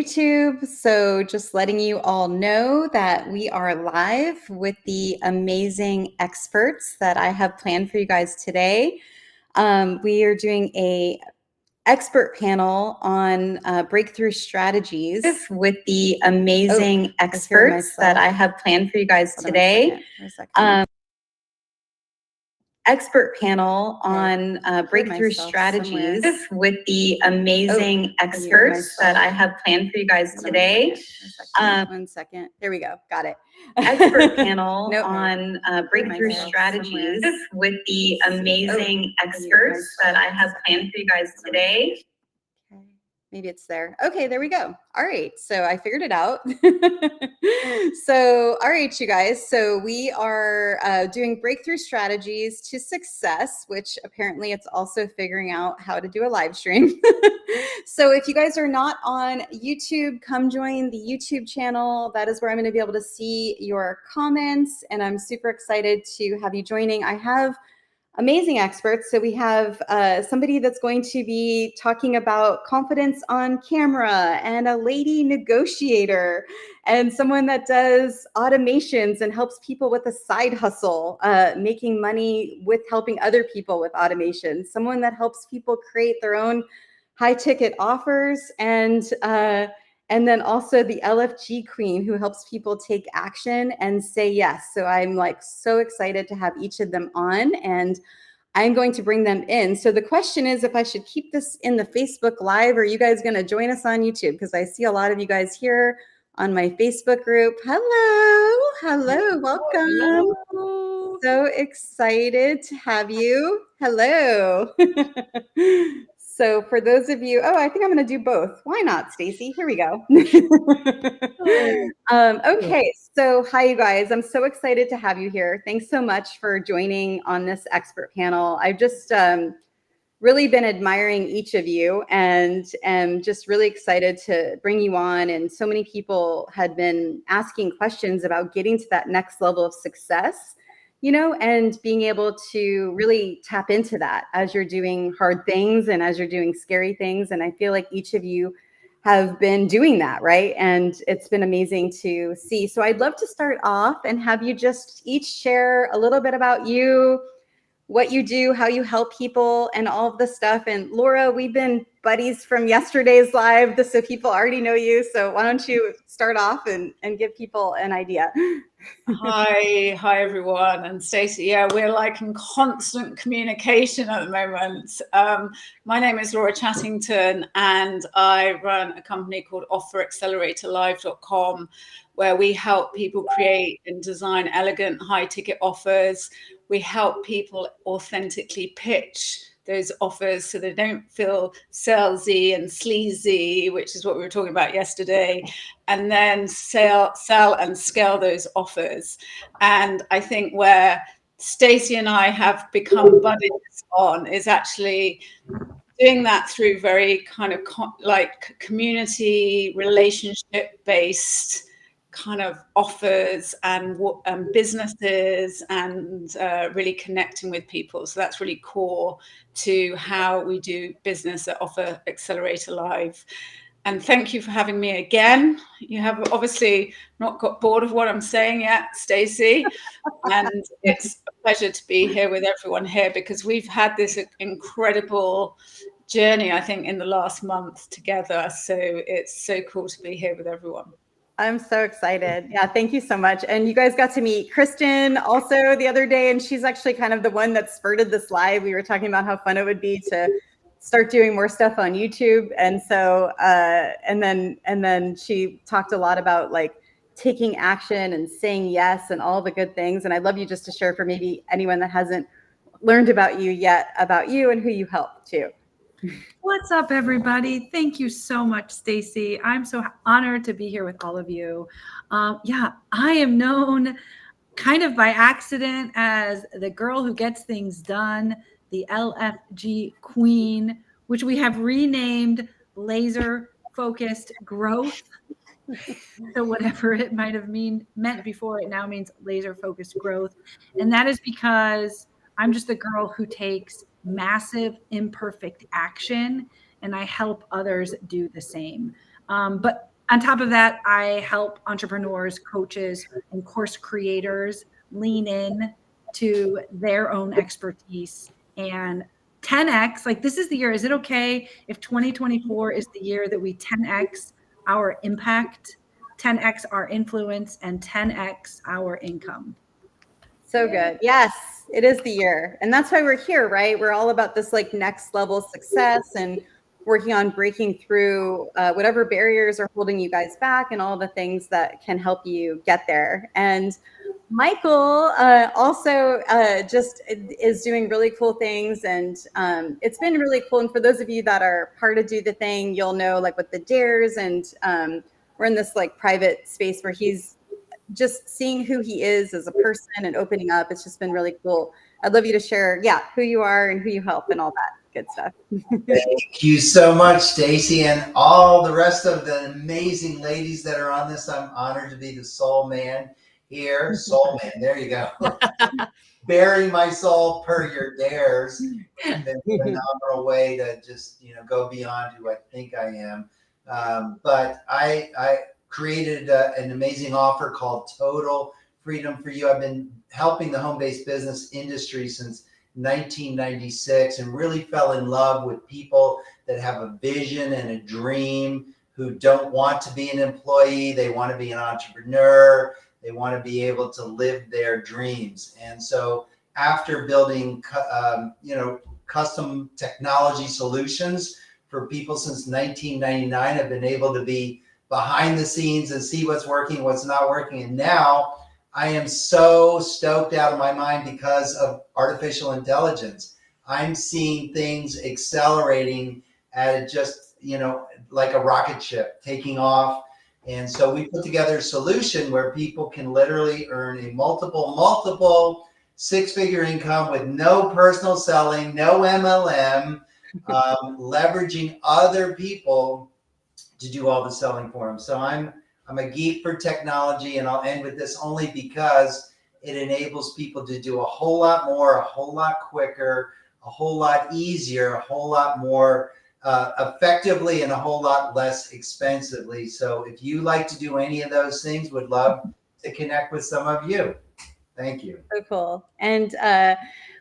YouTube. So just letting you all know that we are live with the amazing experts that I have planned for you guys today. We are doing a expert panel on breakthrough strategies with the amazing experts that I have planned for you guys today. Expert panel on breakthrough strategies with the amazing experts that I have planned for you guys today. 1 second. There we go. Got it. Expert panel on breakthrough strategies with the amazing experts that I have planned for you guys today. Maybe it's there. Okay, there we go. All right, so I figured it out. So, all right, you guys. So we are doing breakthrough strategies to success, which apparently it's also figuring out how to do a live stream. So if you guys are not on YouTube, come join the YouTube channel. That is where I'm going to be able to see your comments, and I'm super excited to have you joining. I have amazing experts. So we have somebody that's going to be talking about confidence on camera, and a lady negotiator, and someone that does automations and helps people with a side hustle, making money with helping other people with automation, someone that helps people create their own high ticket offers, and then also the LFG queen who helps people take action and say yes. So I'm like so excited to have each of them on, and I'm going to bring them in. So the question is if I should keep this in the Facebook Live, or are you guys going to join us on YouTube? Because I see a lot of you guys here on my Facebook group. Hello, welcome. Hello. So excited to have you. Hello. So for those of you, I think I'm going to do both. Why not, Stacy? Here we go. Okay, so hi, you guys. I'm so excited to have you here. Thanks so much for joining on this expert panel. I've just really been admiring each of you, and am just really excited to bring you on. And so many people had been asking questions about getting to that next level of success, you know, and being able to really tap into that as you're doing hard things and as you're doing scary things. And I feel like each of you have been doing that, right? And it's been amazing to see. So I'd love to start off and have you just each share a little bit about you, what you do, how you help people, and all of the stuff. And Laura, we've been buddies from yesterday's live, so people already know you. So why don't you start off and give people an idea? Hi everyone, and Stacey. Yeah, we're like in constant communication at the moment. My name is Laura Chattington, and I run a company called offeracceleratorlive.com, where we help people create and design elegant high-ticket offers. We help people authentically pitch those offers so they don't feel salesy and sleazy, which is what we were talking about yesterday, and then sell and scale those offers. And I think where Stacey and I have become buddies on is actually doing that through very kind of like community relationship based kind of offers and businesses, and really connecting with people. So that's really core to how we do business at Offer Accelerator Live. And thank you for having me again. You have obviously not got bored of what I'm saying yet, Stacey. And it's a pleasure to be here with everyone here, because we've had this incredible journey, I think, in the last month together. So it's so cool to be here with everyone. I'm so excited. Yeah, thank you so much. And you guys got to meet Kristen also the other day, and she's actually kind of the one that spurted this live. We were talking about how fun it would be to start doing more stuff on YouTube. And so, and then she talked a lot about like taking action and saying yes and all the good things. And I'd love you just to share for maybe anyone that hasn't learned about you yet, about you and who you help too. What's up, everybody? Thank you so much, Stacey. I'm so honored to be here with all of you. Yeah, I am known kind of by accident as the girl who gets things done, the LFG queen, which we have renamed laser focused growth. So whatever it might have meant before, it now means laser focused growth. And that is because I'm just the girl who takes massive imperfect action, and I help others do the same. But On top of that, I help entrepreneurs, coaches, and course creators lean in to their own expertise and 10x. Like, this is the year. Is it okay if 2024 is the year that we 10x our impact, 10x our influence, and 10x our income? So good. Yes, it is the year. And that's why we're here, right? We're all about this like next level success and working on breaking through whatever barriers are holding you guys back and all the things that can help you get there. And Michael also just is doing really cool things, and it's been really cool. And for those of you that are part of Do the Thing, you'll know like with the dares, and we're in this like private space where he's just seeing who he is as a person and opening up. It's just been really cool. I'd love you to share, who you are and who you help and all that good stuff. Thank you so much, Stacy, and all the rest of the amazing ladies that are on this. I'm honored to be the soul man here. Soul man, there you go. Bearing my soul per your dares. It's been a phenomenal way to just go beyond who I think I am. But I created an amazing offer called Total Freedom for You. I've been helping the home-based business industry since 1996 and really fell in love with people that have a vision and a dream, who don't want to be an employee. They want to be an entrepreneur. They want to be able to live their dreams. And so after building custom technology solutions for people since 1999, I've been able to be behind the scenes and see what's working, what's not working. And now I am so stoked out of my mind because of artificial intelligence. I'm seeing things accelerating at just, like a rocket ship taking off. And so we put together a solution where people can literally earn a multiple six-figure income with no personal selling, no MLM, leveraging other people to do all the selling for them. So I'm a geek for technology, and I'll end with this only because it enables people to do a whole lot more, a whole lot quicker, a whole lot easier, a whole lot more effectively, and a whole lot less expensively. So if you like to do any of those things, would love to connect with some of you. Thank you. So cool. And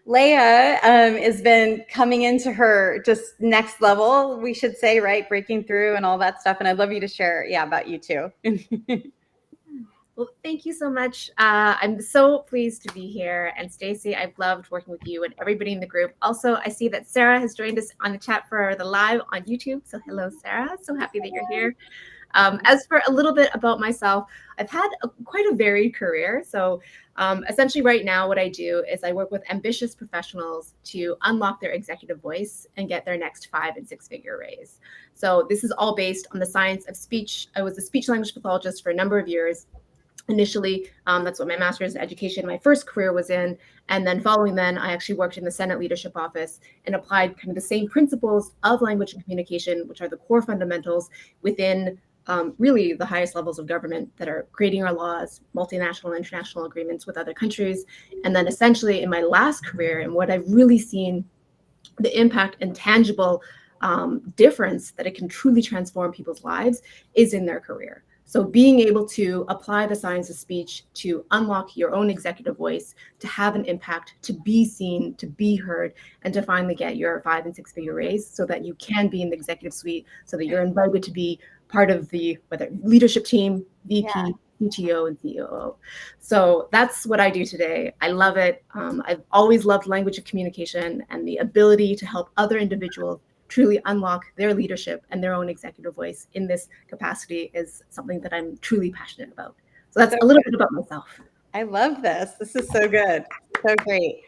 Leah has been coming into her just next level, we should say, right? Breaking through and all that stuff. And I'd love you to share, about you too. Well, thank you so much. I'm so pleased to be here. And Stacy, I've loved working with you and everybody in the group. Also, I see that Sarah has joined us on the chat for the live on YouTube. So hello, Sarah. So happy that you're here. As for a little bit about myself, I've had quite a varied career. So essentially right now, what I do is I work with ambitious professionals to unlock their executive voice and get their next 5- and 6-figure raise. So this is all based on the science of speech. I was a speech language pathologist for a number of years. Initially, that's what my master's in education, my first career was in. And then following then, I actually worked in the Senate leadership office and applied kind of the same principles of language and communication, which are the core fundamentals within really the highest levels of government that are creating our laws, multinational, international agreements with other countries. And then essentially in my last career, and what I've really seen the impact and tangible difference that it can truly transform people's lives is in their career. So being able to apply the science of speech to unlock your own executive voice, to have an impact, to be seen, to be heard, and to finally get your 5- and 6-figure raise so that you can be in the executive suite, so that you're invited to be part of the leadership team, VP, CTO, and COO. So that's what I do today. I love it. I've always loved language of communication, and the ability to help other individuals truly unlock their leadership and their own executive voice in this capacity is something that I'm truly passionate about. So that's a little bit about myself. I love this. This is so good. So great.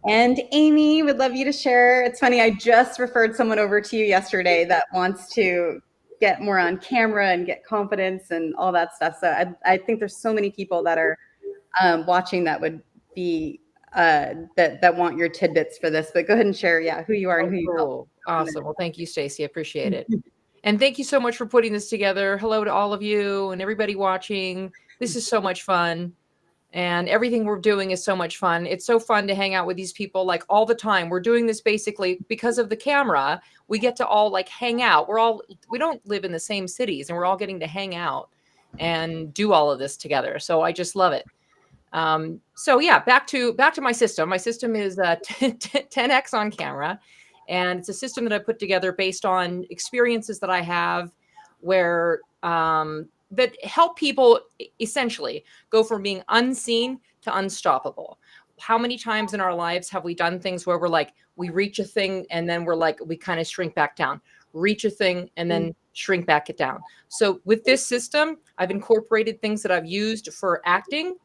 And Amy, would love you to share. It's funny, I just referred someone over to you yesterday that wants to get more on camera and get confidence and all that stuff. So I think there's so many people that are watching that would be that want your tidbits for this. But go ahead and share, who you are and who you help. Awesome. Well, thank you, Stacy. I appreciate it. And thank you so much for putting this together. Hello to all of you and everybody watching. This is so much fun. And everything we're doing is so much fun. It's so fun to hang out with these people like all the time. We're doing this basically because of the camera. We get to all like hang out. We don't live in the same cities, and we're all getting to hang out and do all of this together. So I just love it. So yeah, back to my system. My system is 10x on camera, and it's a system that I put together based on experiences that I have where that help people essentially go from being unseen to unstoppable. How many times in our lives have we done things where we're like, we reach a thing and then we're like, we kind of shrink back down, reach a thing and then shrink back it down. So with this system, I've incorporated things that I've used for acting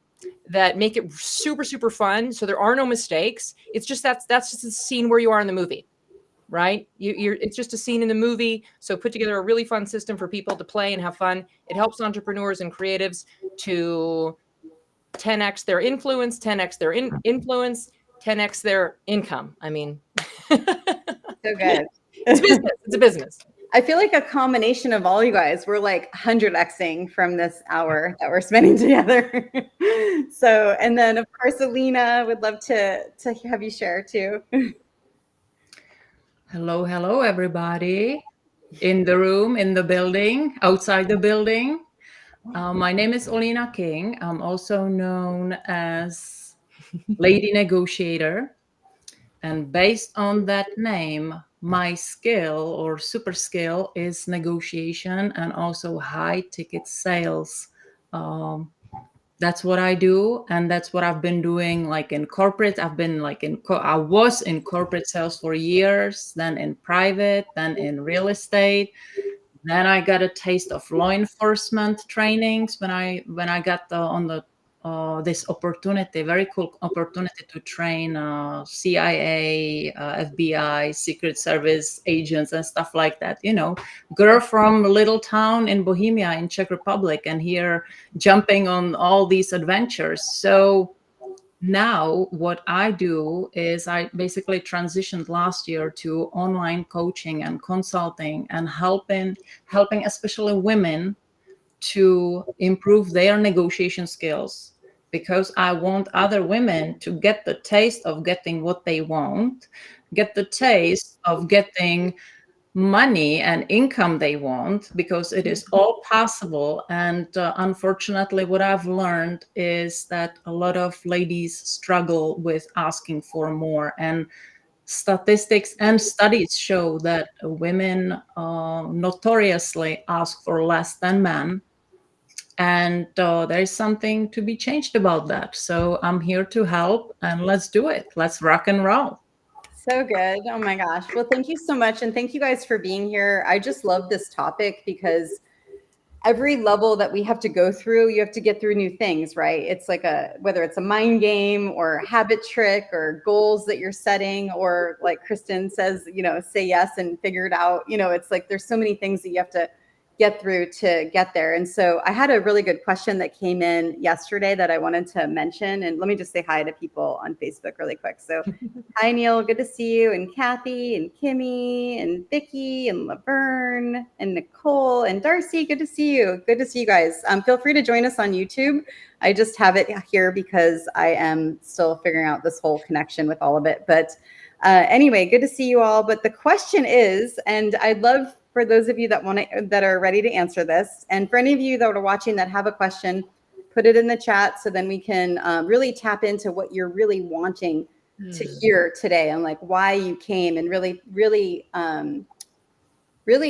that make it super, super fun. So there are no mistakes. It's just, that's just the scene where you are in the movie. Right? It's just a scene in the movie. So put together a really fun system for people to play and have fun. It helps entrepreneurs and creatives to 10x their influence, 10x their influence, 10x their income. I mean, So good. It's business. It's a business. I feel like a combination of all you guys. We're like 100xing from this hour that we're spending together. So, and then of course, Alina, would love to have you share too. Hello, everybody in the room, in the building, outside the building. My name is Olina King. I'm also known as Lady Negotiator. And based on that name, my skill or super skill is negotiation and also high ticket sales. That's what I do, and that's what I've been doing like in corporate. I was in corporate sales for years, then in private, then in real estate. Then I got a taste of law enforcement trainings when I got this opportunity, very cool opportunity to train CIA, FBI, Secret Service agents and stuff like that. You know, girl from a little town in Bohemia in Czech Republic, and here jumping on all these adventures. So now what I do is I basically transitioned last year to online coaching and consulting and helping especially women to improve their negotiation skills, because I want other women to get the taste of getting what they want, get the taste of getting money and income they want, because it is all possible. And unfortunately, what I've learned is that a lot of ladies struggle with asking for more. And statistics and studies show that women notoriously ask for less than men. And there is something to be changed about that. So I'm here to help, and let's do it. Let's rock and roll. So good. Oh my gosh. Well, thank you so much. And thank you guys for being here. I just love this topic because every level that we have to go through, you have to get through new things, right? It's like whether it's a mind game or a habit trick or goals that you're setting, or like Kristen says, say yes and figure it out. It's like, there's so many things that you have to get through to get there. And so I had a really good question that came in yesterday that I wanted to mention. And let me just say hi to people on Facebook really quick. So hi, Neil. Good to see you. And Kathy and Kimmy and Vicky and Laverne and Nicole and Darcy. Good to see you. Good to see you guys. Feel free to join us on YouTube. I just have it here because I am still figuring out this whole connection with all of it. But anyway, good to see you all. But the question is, and I'd love for those of you that are ready to answer this, and for any of you that are watching that have a question, put it in the chat so then we can really tap into what you're really wanting to hear today, and like why you came, and really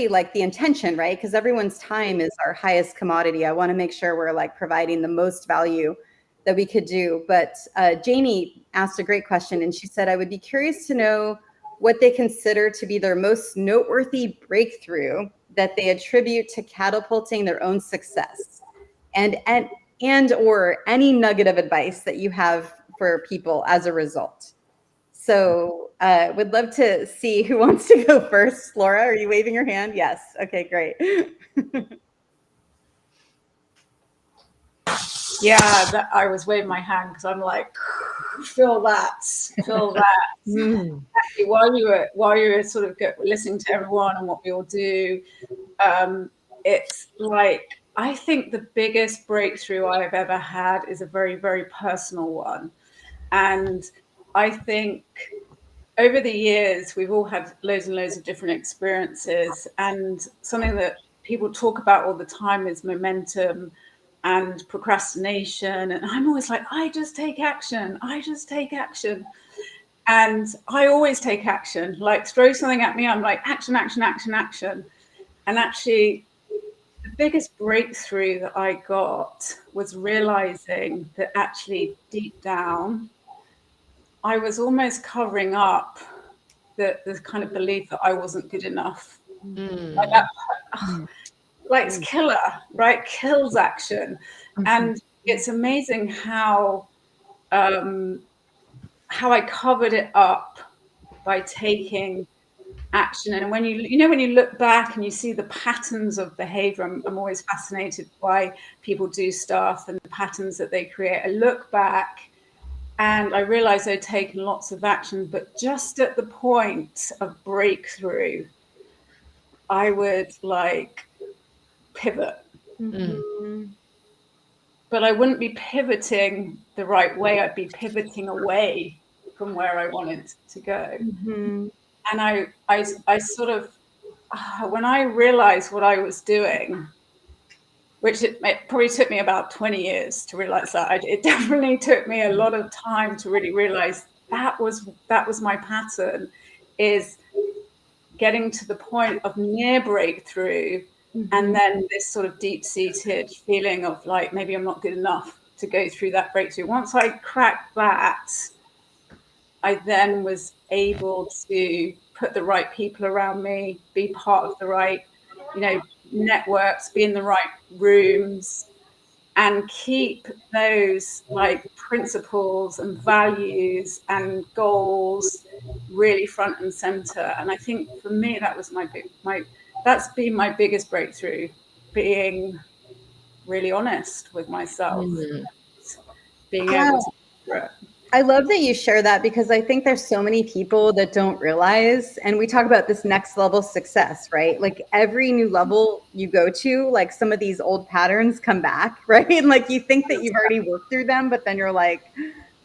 like the intention, right? Because everyone's time is our highest commodity. I want to make sure we're like providing the most value that we could do. But Jamie asked a great question, and she said, I would be curious to know what they consider to be their most noteworthy breakthrough that they attribute to catapulting their own success, and or any nugget of advice that you have for people as a result. So would love to see who wants to go first. Laura, are you waving your hand? Yes. Okay, great. Yeah, I was waving my hand because I'm like, feel that. Actually, while you were sort of listening to everyone and what we all do, it's like I think the biggest breakthrough I've ever had is a very, very personal one. And I think over the years, we've all had loads and loads of different experiences. And something that people talk about all the time is momentum and procrastination. And I'm always like, I just take action. I just take action. And I always take action. Like, throw something at me, I'm like, action, action, action, action. And actually, the biggest breakthrough that I got was realizing that actually deep down, I was almost covering up the kind of belief that I wasn't good enough. Like that, like it's killer, right? Kills action. And it's amazing how I covered it up by taking action. And when when you look back and you see the patterns of behavior, I'm always fascinated by people do stuff and the patterns that they create. I look back and I realize I'd taken lots of action, but just at the point of breakthrough, I would like pivot. But I wouldn't be pivoting the right way. I'd be pivoting away from where I wanted to go. And I sort of, when I realized what I was doing, which it probably took me about 20 years to realize that. It definitely took me a lot of time to really realize that was my pattern, is getting to the point of near breakthrough, and then this sort of deep-seated feeling of like, maybe I'm not good enough to go through that breakthrough. Once I cracked that, I then was able to put the right people around me, be part of the right, networks, be in the right rooms, and keep those like principles and values and goals really front and center. And I think for me, that was that's been my biggest breakthrough, being really honest with myself, being able to. I love that you share that, because I think there's so many people that don't realize, and we talk about this next level success, right? Like every new level you go to, like some of these old patterns come back, right? And like you think that you've already worked through them, but then you're like,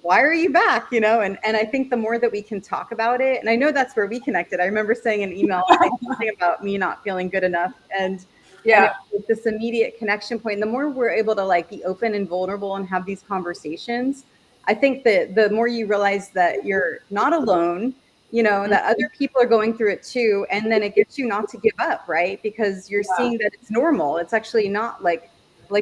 why are you back? And I think the more that we can talk about it, and I know that's where we connected. I remember saying an email something about me not feeling good enough, and this immediate connection point. The more we're able to like be open and vulnerable and have these conversations, I think that the more you realize that you're not alone, that other people are going through it too. And then it gets you not to give up, right? Because you're seeing that it's normal. It's actually not like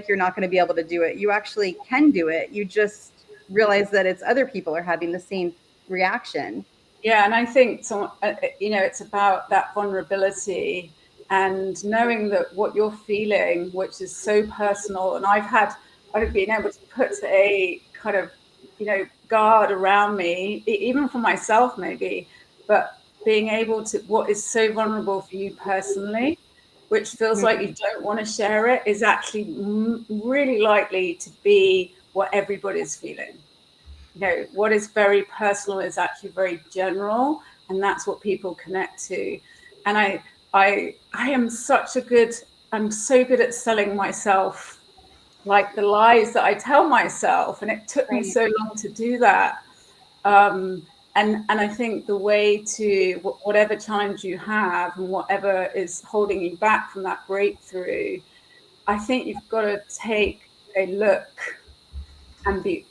you're not going to be able to do it. You actually can do it. You just realize that it's other people are having the same reaction. Yeah. And I think, it's about that vulnerability and knowing that what you're feeling, which is so personal. And I've been able to put a kind of, guard around me, even for myself maybe, but being able to, what is so vulnerable for you personally, which feels like you don't want to share it, is actually really likely to be what everybody's feeling. What is very personal is actually very general, and that's what people connect to. And I am I'm so good at selling myself, like the lies that I tell myself, and it took me so long to do that. And I think the way to whatever challenge you have and whatever is holding you back from that breakthrough, I think you've got to take a look and be,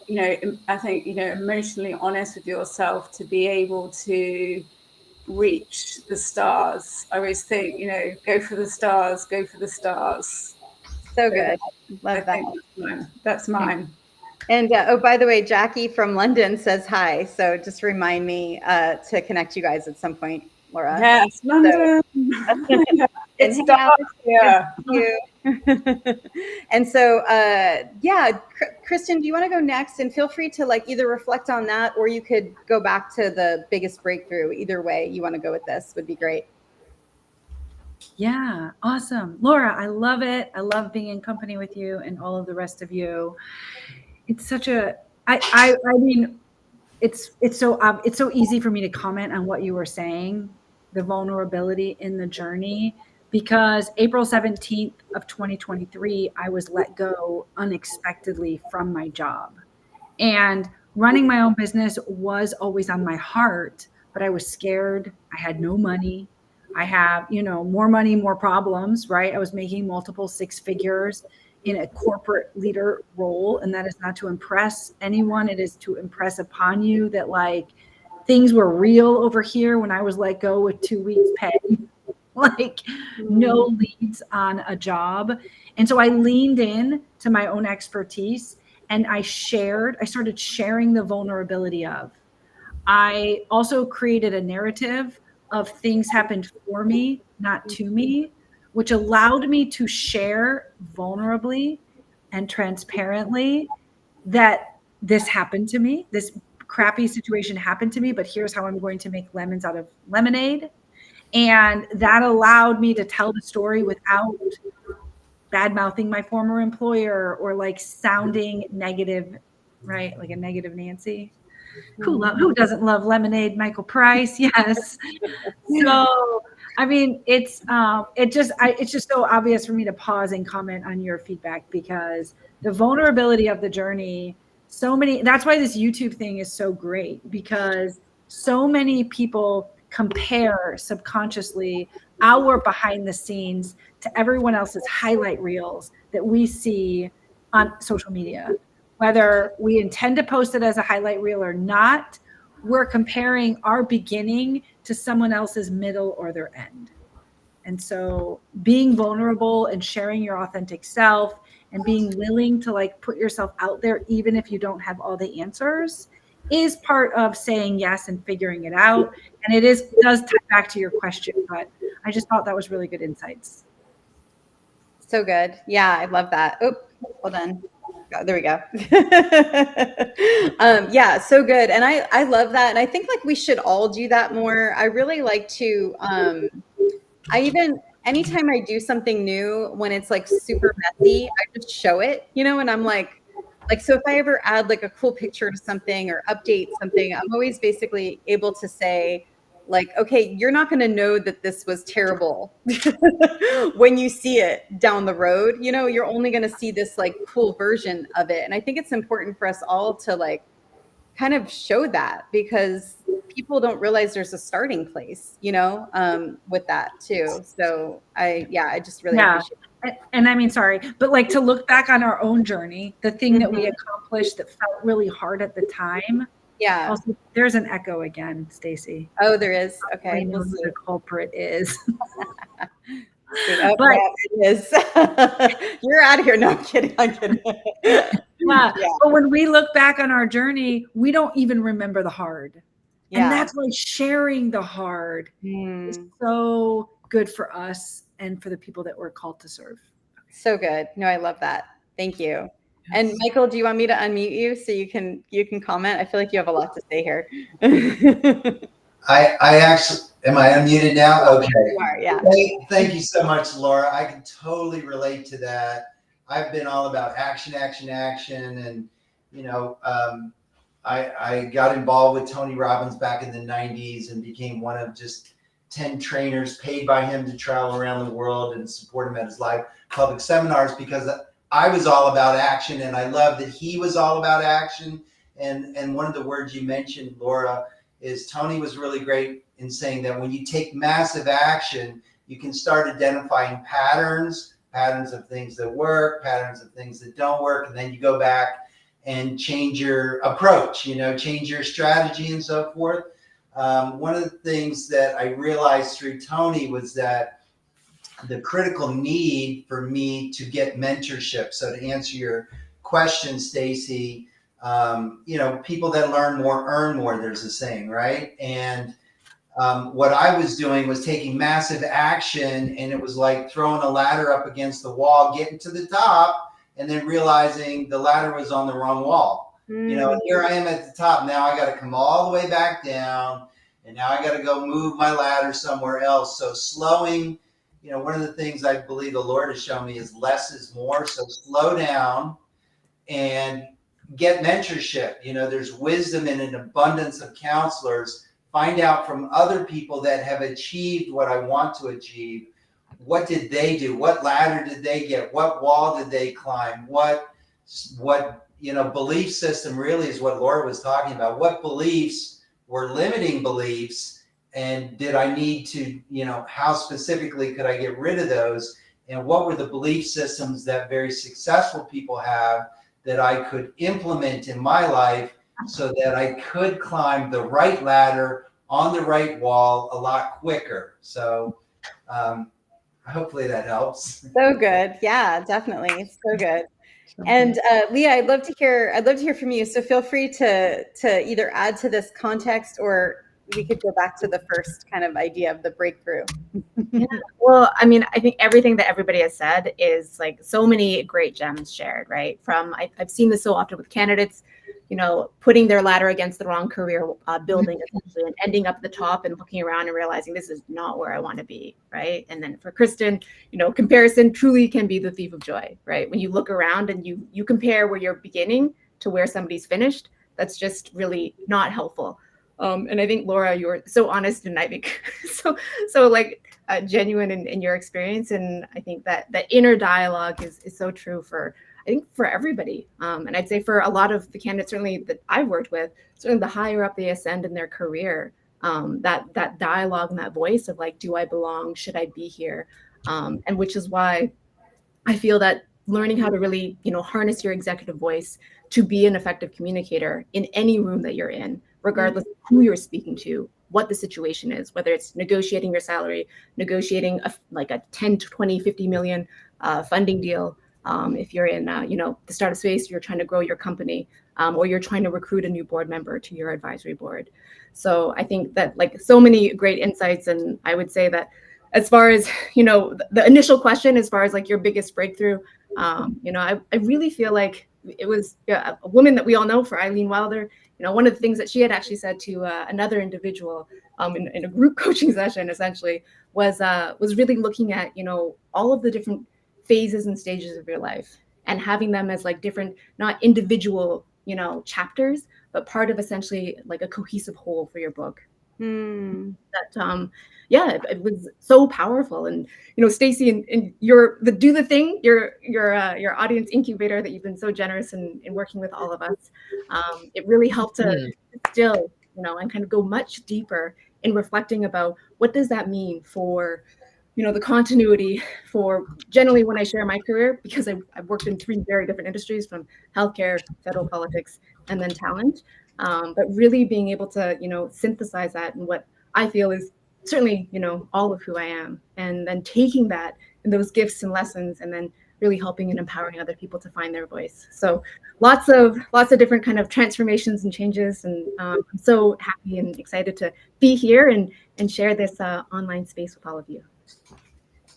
I think, emotionally honest with yourself to be able to reach the stars. I always think, go for the stars, go for the stars. So good. Love that. That's mine. And by the way, Jackie from London says hi. So just remind me to connect you guys at some point, Laura. Yes, London. It's dark here. And so, Kristen, do you want to go next? And feel free to like either reflect on that, or you could go back to the biggest breakthrough. Either way you want to go with this would be great. Yeah, awesome. Laura, I love it. I love being in company with you and all of the rest of you. It's such a, I mean, it's so easy for me to comment on what you were saying, the vulnerability in the journey. because April 17th of 2023, I was let go unexpectedly from my job. And running my own business was always on my heart, but I was scared. I had no money. I have, more money, more problems, right? I was making multiple six figures in a corporate leader role. And that is not to impress anyone. It is to impress upon you that like things were real over here when I was let go with 2 weeks pay. Like no leads on a job. And so I leaned in to my own expertise and I started sharing the vulnerability of. I also created a narrative of things happened for me, not to me, which allowed me to share vulnerably and transparently that this happened to me. This crappy situation happened to me, but here's how I'm going to make lemons out of lemonade. And that allowed me to tell the story without bad mouthing my former employer or like sounding negative, right? Like a negative Nancy. Who doesn't love lemonade? Michael Price. Yes. So, I mean, it's just so obvious for me to pause and comment on your feedback because the vulnerability of the journey, that's why this YouTube thing is so great because so many people compare subconsciously our behind the scenes to everyone else's highlight reels that we see on social media. Whether we intend to post it as a highlight reel or not, we're comparing our beginning to someone else's middle or their end. And so being vulnerable and sharing your authentic self and being willing to like put yourself out there, even if you don't have all the answers, is part of saying yes and figuring it out. And does tie back to your question, but I just thought that was really good insights. So good. Yeah, I love that. Oh, hold on. There we go. Yeah, so good. And I love that. And I think like we should all do that more. I really like to, anytime I do something new, when it's like super messy, I just show it, and I'm like, so if I ever add like a cool picture to something or update something, I'm always basically able to say, like, okay, you're not going to know that this was terrible when you see it down the road. You're only going to see this like cool version of it. And I think it's important for us all to like kind of show that because people don't realize there's a starting place, with that too. So I just really appreciate it. And I mean, sorry, but like to look back on our own journey, the thing that we accomplished that felt really hard at the time. Yeah. Also, there's an echo again, Stacy. Oh, there is. Okay. I know who the culprit is. But it is. You're out of here. No, I'm kidding. Yeah. But when we look back on our journey, we don't even remember the hard. Yeah. And that's why sharing the hard is so good for us and for the people that we're called to serve. So good. No, I love that. Thank you. Yes. And Michael, do you want me to unmute you so you can comment? I feel like you have a lot to say here. I actually, am I unmuted now? Okay. You are, yeah. Thank you so much, Laura. I can totally relate to that. I've been all about action. And, I got involved with Tony Robbins back in the 90s and became one of just 10 trainers paid by him to travel around the world and support him at his live public seminars because I was all about action and I love that he was all about action. And one of the words you mentioned, Laura, is Tony was really great in saying that when you take massive action, you can start identifying patterns of things that work, patterns of things that don't work, and then you go back and change your approach, change your strategy and so forth. One of the things that I realized through Tony was that the critical need for me to get mentorship. So to answer your question, Stacy, people that learn more earn more, there's a saying, right? And what I was doing was taking massive action, and it was like throwing a ladder up against the wall, getting to the top, and then realizing the ladder was on the wrong wall. Here I am at the top. Now I got to come all the way back down, and now I got to go move my ladder somewhere else. So slowing, one of the things I believe the Lord has shown me is less is more. So slow down and get mentorship. There's wisdom in an abundance of counselors. Find out from other people that have achieved what I want to achieve. what did they do? What ladder did they get? What wall did they climb? What belief system really is what Laura was talking about. What beliefs were limiting beliefs, and did I need to, how specifically could I get rid of those? And what were the belief systems that very successful people have that I could implement in my life so that I could climb the right ladder on the right wall a lot quicker? So hopefully that helps. So good. Yeah, definitely. So good. And Leah, I'd love to hear from you. So feel free to either add to this context, or we could go back to the first kind of idea of the breakthrough. Yeah. Well, I mean, I think everything that everybody has said is like so many great gems shared, right? I've seen this so often with candidates, putting their ladder against the wrong career building essentially, and ending up at the top and looking around and realizing this is not where I want to be, right? And then for Kristen, comparison truly can be the thief of joy, right? When you look around and you compare where you're beginning to where somebody's finished, that's just really not helpful. And I think, Laura, you were so honest, and I think so like genuine in your experience. And I think that inner dialogue is so true for everybody. And I'd say for a lot of the candidates, certainly that I've worked with, certainly the higher up they ascend in their career, that dialogue and that voice of like, do I belong? Should I be here? And which is why I feel that learning how to really, harness your executive voice to be an effective communicator in any room that you're in, regardless of who you're speaking to, what the situation is, whether it's negotiating your salary, negotiating a 10 to 20, 50 million funding deal. If you're in, the startup space, you're trying to grow your company, or you're trying to recruit a new board member to your advisory board. So I think that like so many great insights. And I would say that as far as, the initial question, as far as like your biggest breakthrough, I really feel like it was a woman that we all know, for Eileen Wilder. One of the things that she had actually said to another individual in a group coaching session, essentially, was really looking at, all of the different phases and stages of your life, and having them as like different, not individual, chapters, but part of essentially like a cohesive whole for your book. That it was so powerful. And Stacey, and your do the thing, your audience incubator that you've been so generous in working with all of us, it really helped to still and kind of go much deeper in reflecting about what does that mean for the continuity for generally when I share my career, because I've worked in 3 very different industries, from healthcare, federal politics, and then talent. But really being able to, synthesize that in what I feel is certainly, all of who I am, and then taking that and those gifts and lessons, and then really helping and empowering other people to find their voice. So lots of different kind of transformations and changes. And I'm so happy and excited to be here and share this online space with all of you.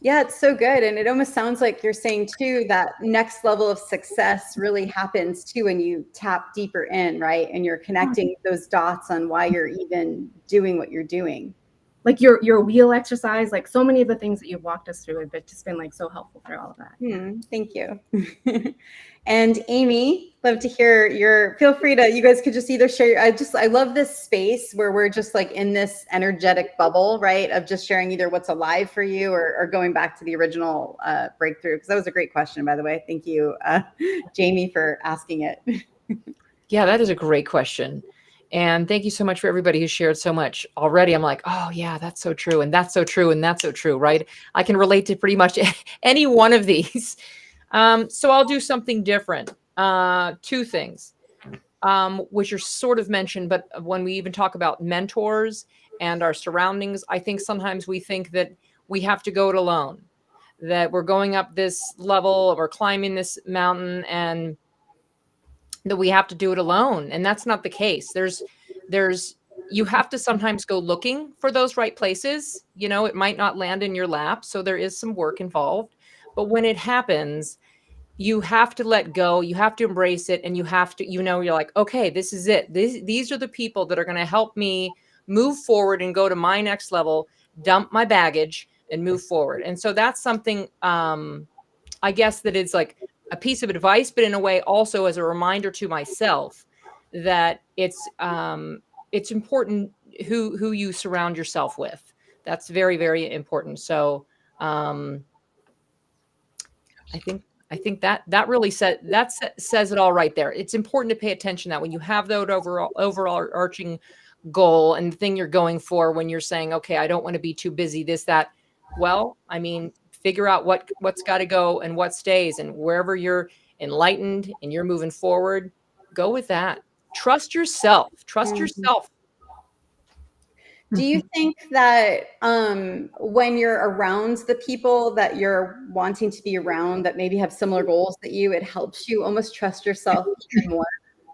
Yeah, it's so good. And it almost sounds like you're saying too, that next level of success really happens too when you tap deeper in, right? And you're connecting those dots on why you're even doing what you're doing. Like your wheel exercise, like so many of the things that you've walked us through have just been like so helpful for all of that. Thank you. And Amy, love to hear feel free to, you guys could just either share, I love this space where we're just like in this energetic bubble, right? Of just sharing either what's alive for you, or going back to the original breakthrough. Because that was a great question, by the way. Thank you, Jamie, for asking it. Yeah, that is a great question. And thank you so much for everybody who shared so much already. I'm like, oh yeah, that's so true. And that's so true. And that's so true, right? I can relate to pretty much any one of these. So I'll do something different. 2 things, which are sort of mentioned, but when we even talk about mentors and our surroundings, I think sometimes we think that we have to go it alone, that we're going up this level or climbing this mountain, and that we have to do it alone. And that's not the case. You have to sometimes go looking for those right places. It might not land in your lap. So there is some work involved, but when it happens, you have to let go, you have to embrace it. And you have to, you're like, okay, this is it. These are the people that are going to help me move forward and go to my next level, dump my baggage and move forward. And so that's something, I guess that is like a piece of advice, but in a way also as a reminder to myself that it's important who you surround yourself with. That's very, very important. So I think that really says it all right there. It's important to pay attention that when you have that overall arching goal and the thing you're going for, when you're saying, okay, I don't want to be too busy, this, that. Well, I mean, figure out what's got to go and what stays, and wherever you're enlightened and you're moving forward, go with that. Trust yourself. Trust yourself. Do you think that when you're around the people that you're wanting to be around that maybe have similar goals that you, it helps you almost trust yourself even more?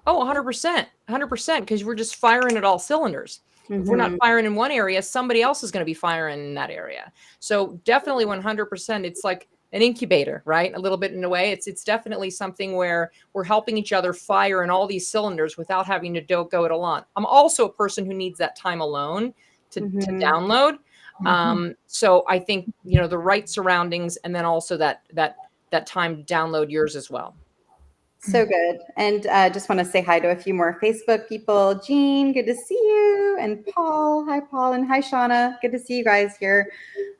Oh, 100%, 100%, because we're just firing at all cylinders. If we're not firing in one area, somebody else is going to be firing in that area. So definitely 100%, it's like an incubator, right? A little bit in a way. It's definitely something where we're helping each other fire in all these cylinders without having to go it alone. I'm also a person who needs that time alone to download. So I think, the right surroundings, and then also that time to download yours as well. So good. And just want to say hi to a few more Facebook people. Jean, good to see you. And Paul. Hi, Paul. And hi, Shauna. Good to see you guys here.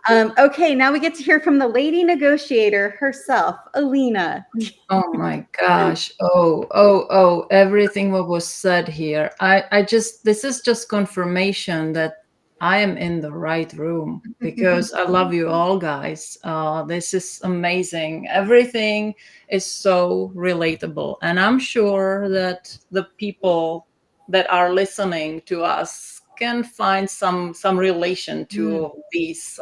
Okay, now we get to hear from the lady negotiator herself, Alina. Oh my gosh. Oh, everything what was said here. This is just confirmation that I am in the right room, because I love you all, guys. This is amazing. Everything is so relatable. And I'm sure that the people that are listening to us can find some relation to these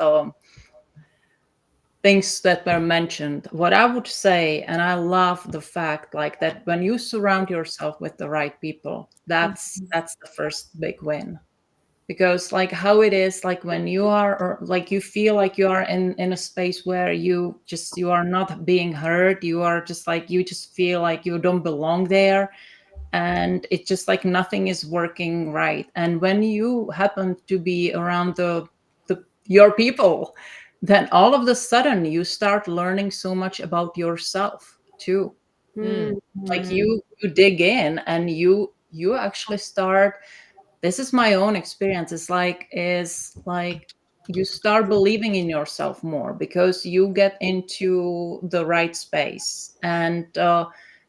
things that were mentioned. What I would say, and I love the fact like that, when you surround yourself with the right people, that's the first big win. Because like how it is, like when you are, or like you feel like you are in a space where you are not being heard, you are just like, you just feel like you don't belong there, and it's just like nothing is working right. And when you happen to be around your people, then all of a sudden you start learning so much about yourself too. Like you dig in, and you actually start, this is my own experience, is like you start believing in yourself more, because you get into the right space, and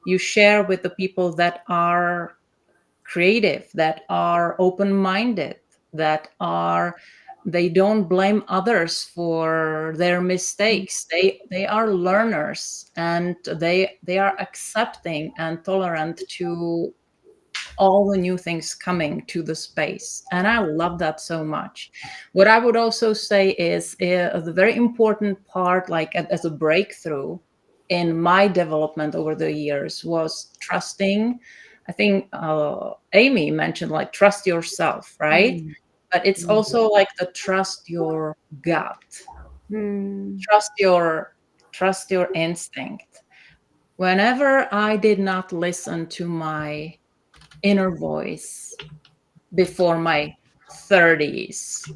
you share with the people that are creative, that are open-minded, that are, they don't blame others for their mistakes. They are learners, and they are accepting and tolerant to all the new things coming to the space. And I love that so much. What I would also say is the very important part, like as a breakthrough in my development over the years, was trusting. I think Amy mentioned like trust yourself, right? But it's also like the trust your gut, trust your instinct. Whenever I did not listen to my inner voice before my 30s,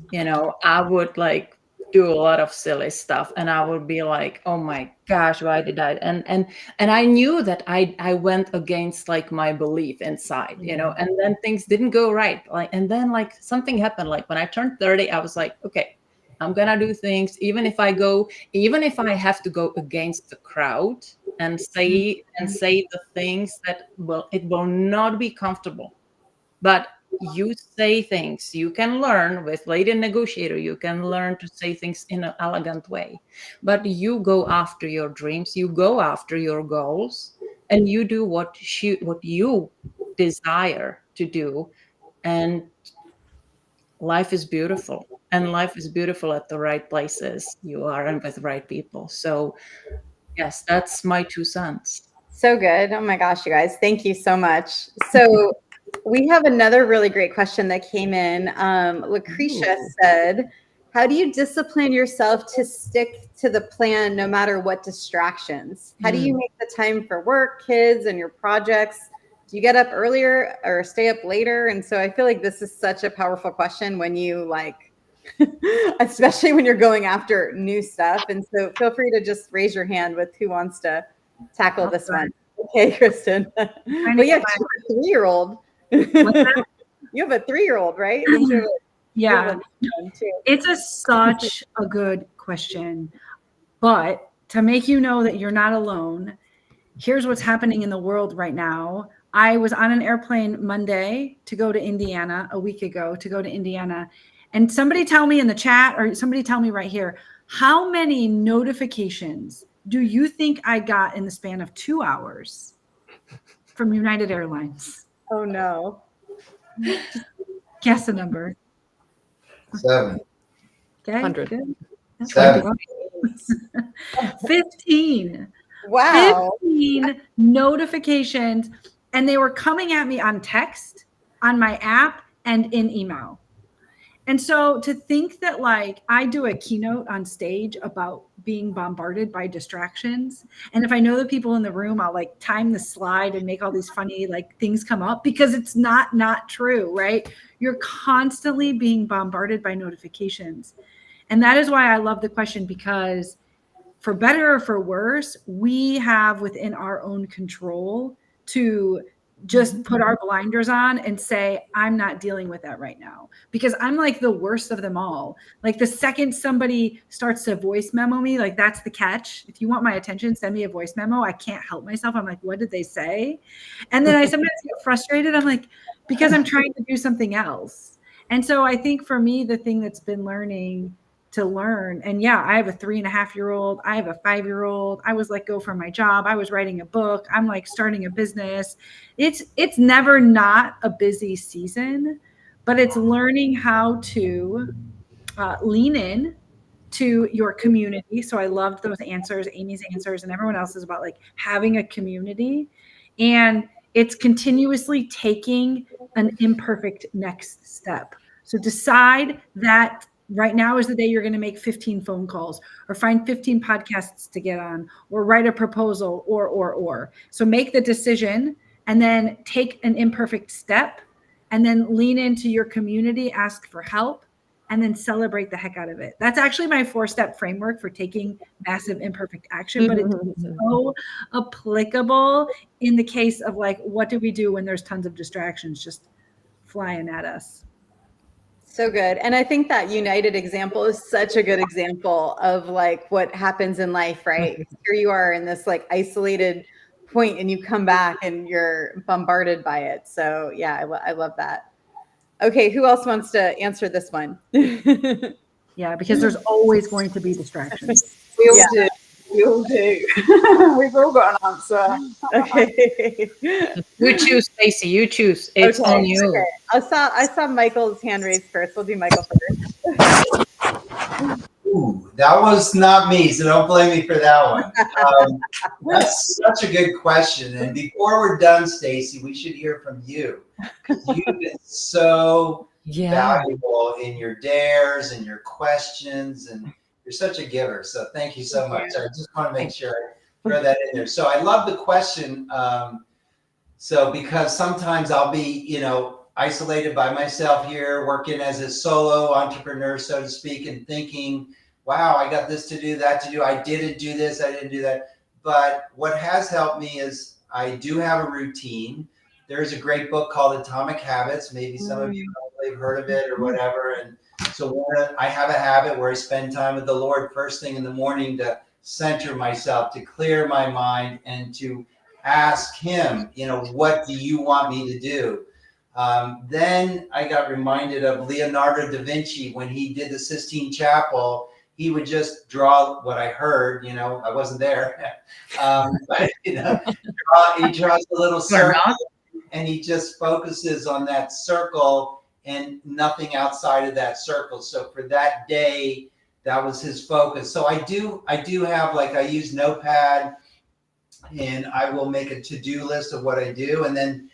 I would like do a lot of silly stuff, and I would be like, oh my gosh, why did I, and I knew that I went against like my belief inside, and then things didn't go right, like, and then like something happened, like when I turned 30, I was like, okay, I'm gonna do things, even if I have to go against the crowd and say the things that it will not be comfortable, but you say things. You can learn with Lady Negotiator, you can learn to say things in an elegant way, but you go after your dreams, you go after your goals, and you do what you desire to do, and life is beautiful. And life is beautiful at the right places you are, and with the right people. So yes, that's my 2 cents. So good. Oh my gosh, you guys, thank you so much. So we have another really great question that came in. Lucretia said, how do you discipline yourself to stick to the plan no matter what distractions? How do you make the time for work, kids, and your projects? Do you get up earlier or stay up later? And so I feel like this is such a powerful question when you like, especially when you're going after new stuff. And so feel free to just raise your hand with who wants to tackle this one. Okay, Kristen. Well, yeah, you have a 3-year-old. You have a 3-year-old, right? Yeah. It's such a good question. But to make you know that you're not alone, here's what's happening in the world right now. I was on an airplane Monday to go to Indiana, a week ago to go to Indiana. And somebody tell me in the chat, or somebody tell me right here, how many notifications do you think I got in the span of 2 hours from United Airlines? Oh no. Guess a number. 7. Okay. 100. Good. That's 7. 15. Wow. 15 notifications, and they were coming at me on text, on my app, and in email. And so to think that like I do a keynote on stage about being bombarded by distractions, and if I know the people in the room, I'll like time the slide and make all these funny like things come up, because it's not true, right? You're constantly being bombarded by notifications. And that is why I love the question, because for better or for worse, we have within our own control to just put our blinders on and say, I'm not dealing with that right now, because I'm like the worst of them all. Like the second somebody starts to voice memo me, like that's the catch. If you want my attention, send me a voice memo. I can't help myself. I'm like, what did they say? And then I sometimes get frustrated. I'm like, because I'm trying to do something else. And so I think for me, the thing that's been learning to learn. And yeah, I have a 3.5-year-old. I have a 5-year-old. I was let go from my job. I was writing a book. I'm like starting a business. It's never not a busy season, but it's learning how to lean in to your community. So I loved those answers, Amy's answers, and everyone else's about like having a community. And it's continuously taking an imperfect next step. So decide that right now is the day you're going to make 15 phone calls, or find 15 podcasts to get on, or write a proposal, or. So make the decision and then take an imperfect step, and then lean into your community, ask for help, and then celebrate the heck out of it. That's actually my 4-step framework for taking massive imperfect action, but it's so applicable in the case of like, what do we do when there's tons of distractions just flying at us? So good. And I think that United example is such a good example of like what happens in life, right? Here you are in this like isolated point, and you come back and you're bombarded by it. So yeah, I love that. Okay, who else wants to answer this one? Yeah, because there's always going to be distractions. We all do. We all do. We've all got an answer. Okay. You choose, Stacey. You choose. It's Okay, on you. okay. I saw Michael's hand raised first. We'll do Michael first. Ooh, that was not me, so don't blame me for that one. That's such a good question. And before we're done, Stacey, we should hear from you. You've been so valuable in your dares and your questions, and you're such a giver. So thank you so much. I just want to make sure I throw that in there. So I love the question. So because sometimes I'll be, isolated by myself here, working as a solo entrepreneur, so to speak, and thinking, wow, I got this to do, that to do. I didn't do this, I didn't do that. But what has helped me is I do have a routine. There's a great book called Atomic Habits. Maybe some of you probably have heard of it or whatever. And so I have a habit where I spend time with the Lord first thing in the morning to center myself, to clear my mind, and to ask Him, what do you want me to do? Then I got reminded of Leonardo da Vinci when he did the Sistine Chapel. He would just draw what I heard, I wasn't there, but he draws a little circle, and he just focuses on that circle and nothing outside of that circle. So for that day, that was his focus. So I do have, like, I use Notepad, and I will make a to-do list of what I do, and then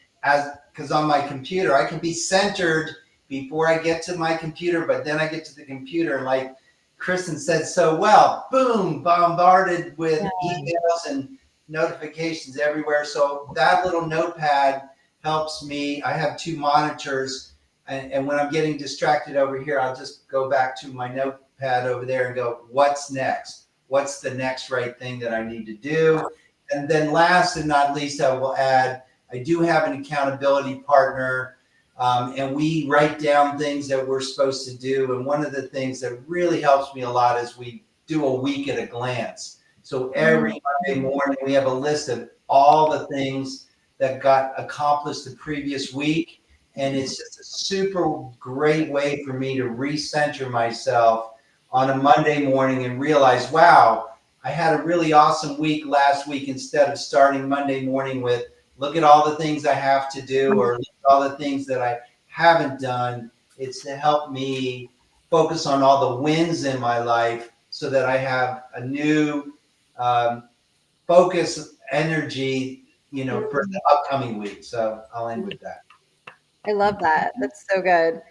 because on my computer, I can be centered before I get to my computer, but then I get to the computer, and like Kristen said so well, boom, bombarded with emails and notifications everywhere. So that little notepad helps me. I have 2 monitors, and when I'm getting distracted over here, I'll just go back to my notepad over there and go, what's next? What's the next right thing that I need to do? And then last and not least, I will add, I do have an accountability partner, and we write down things that we're supposed to do. And one of the things that really helps me a lot is we do a week at a glance. So every Monday morning, we have a list of all the things that got accomplished the previous week. And it's just a super great way for me to recenter myself on a Monday morning and realize, wow, I had a really awesome week last week, instead of starting Monday morning with, look at all the things I have to do, or look at all the things that I haven't done. It's to help me focus on all the wins in my life so that I have a new focus, energy, for the upcoming week. So I'll end with that. I love that. That's so good.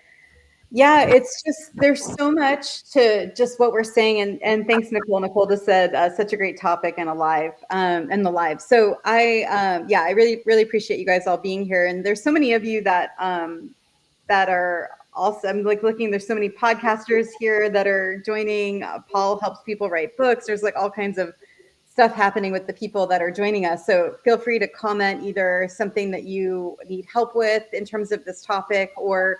Yeah, it's just there's so much to just what we're saying, and thanks, Nicole. Nicole just said such a great topic and alive and the live. So I really appreciate you guys all being here, and there's so many of you that that are also, I'm like looking. There's so many podcasters here that are joining. Paul helps people write books. There's like all kinds of stuff happening with the people that are joining us. So feel free to comment either something that you need help with in terms of this topic, or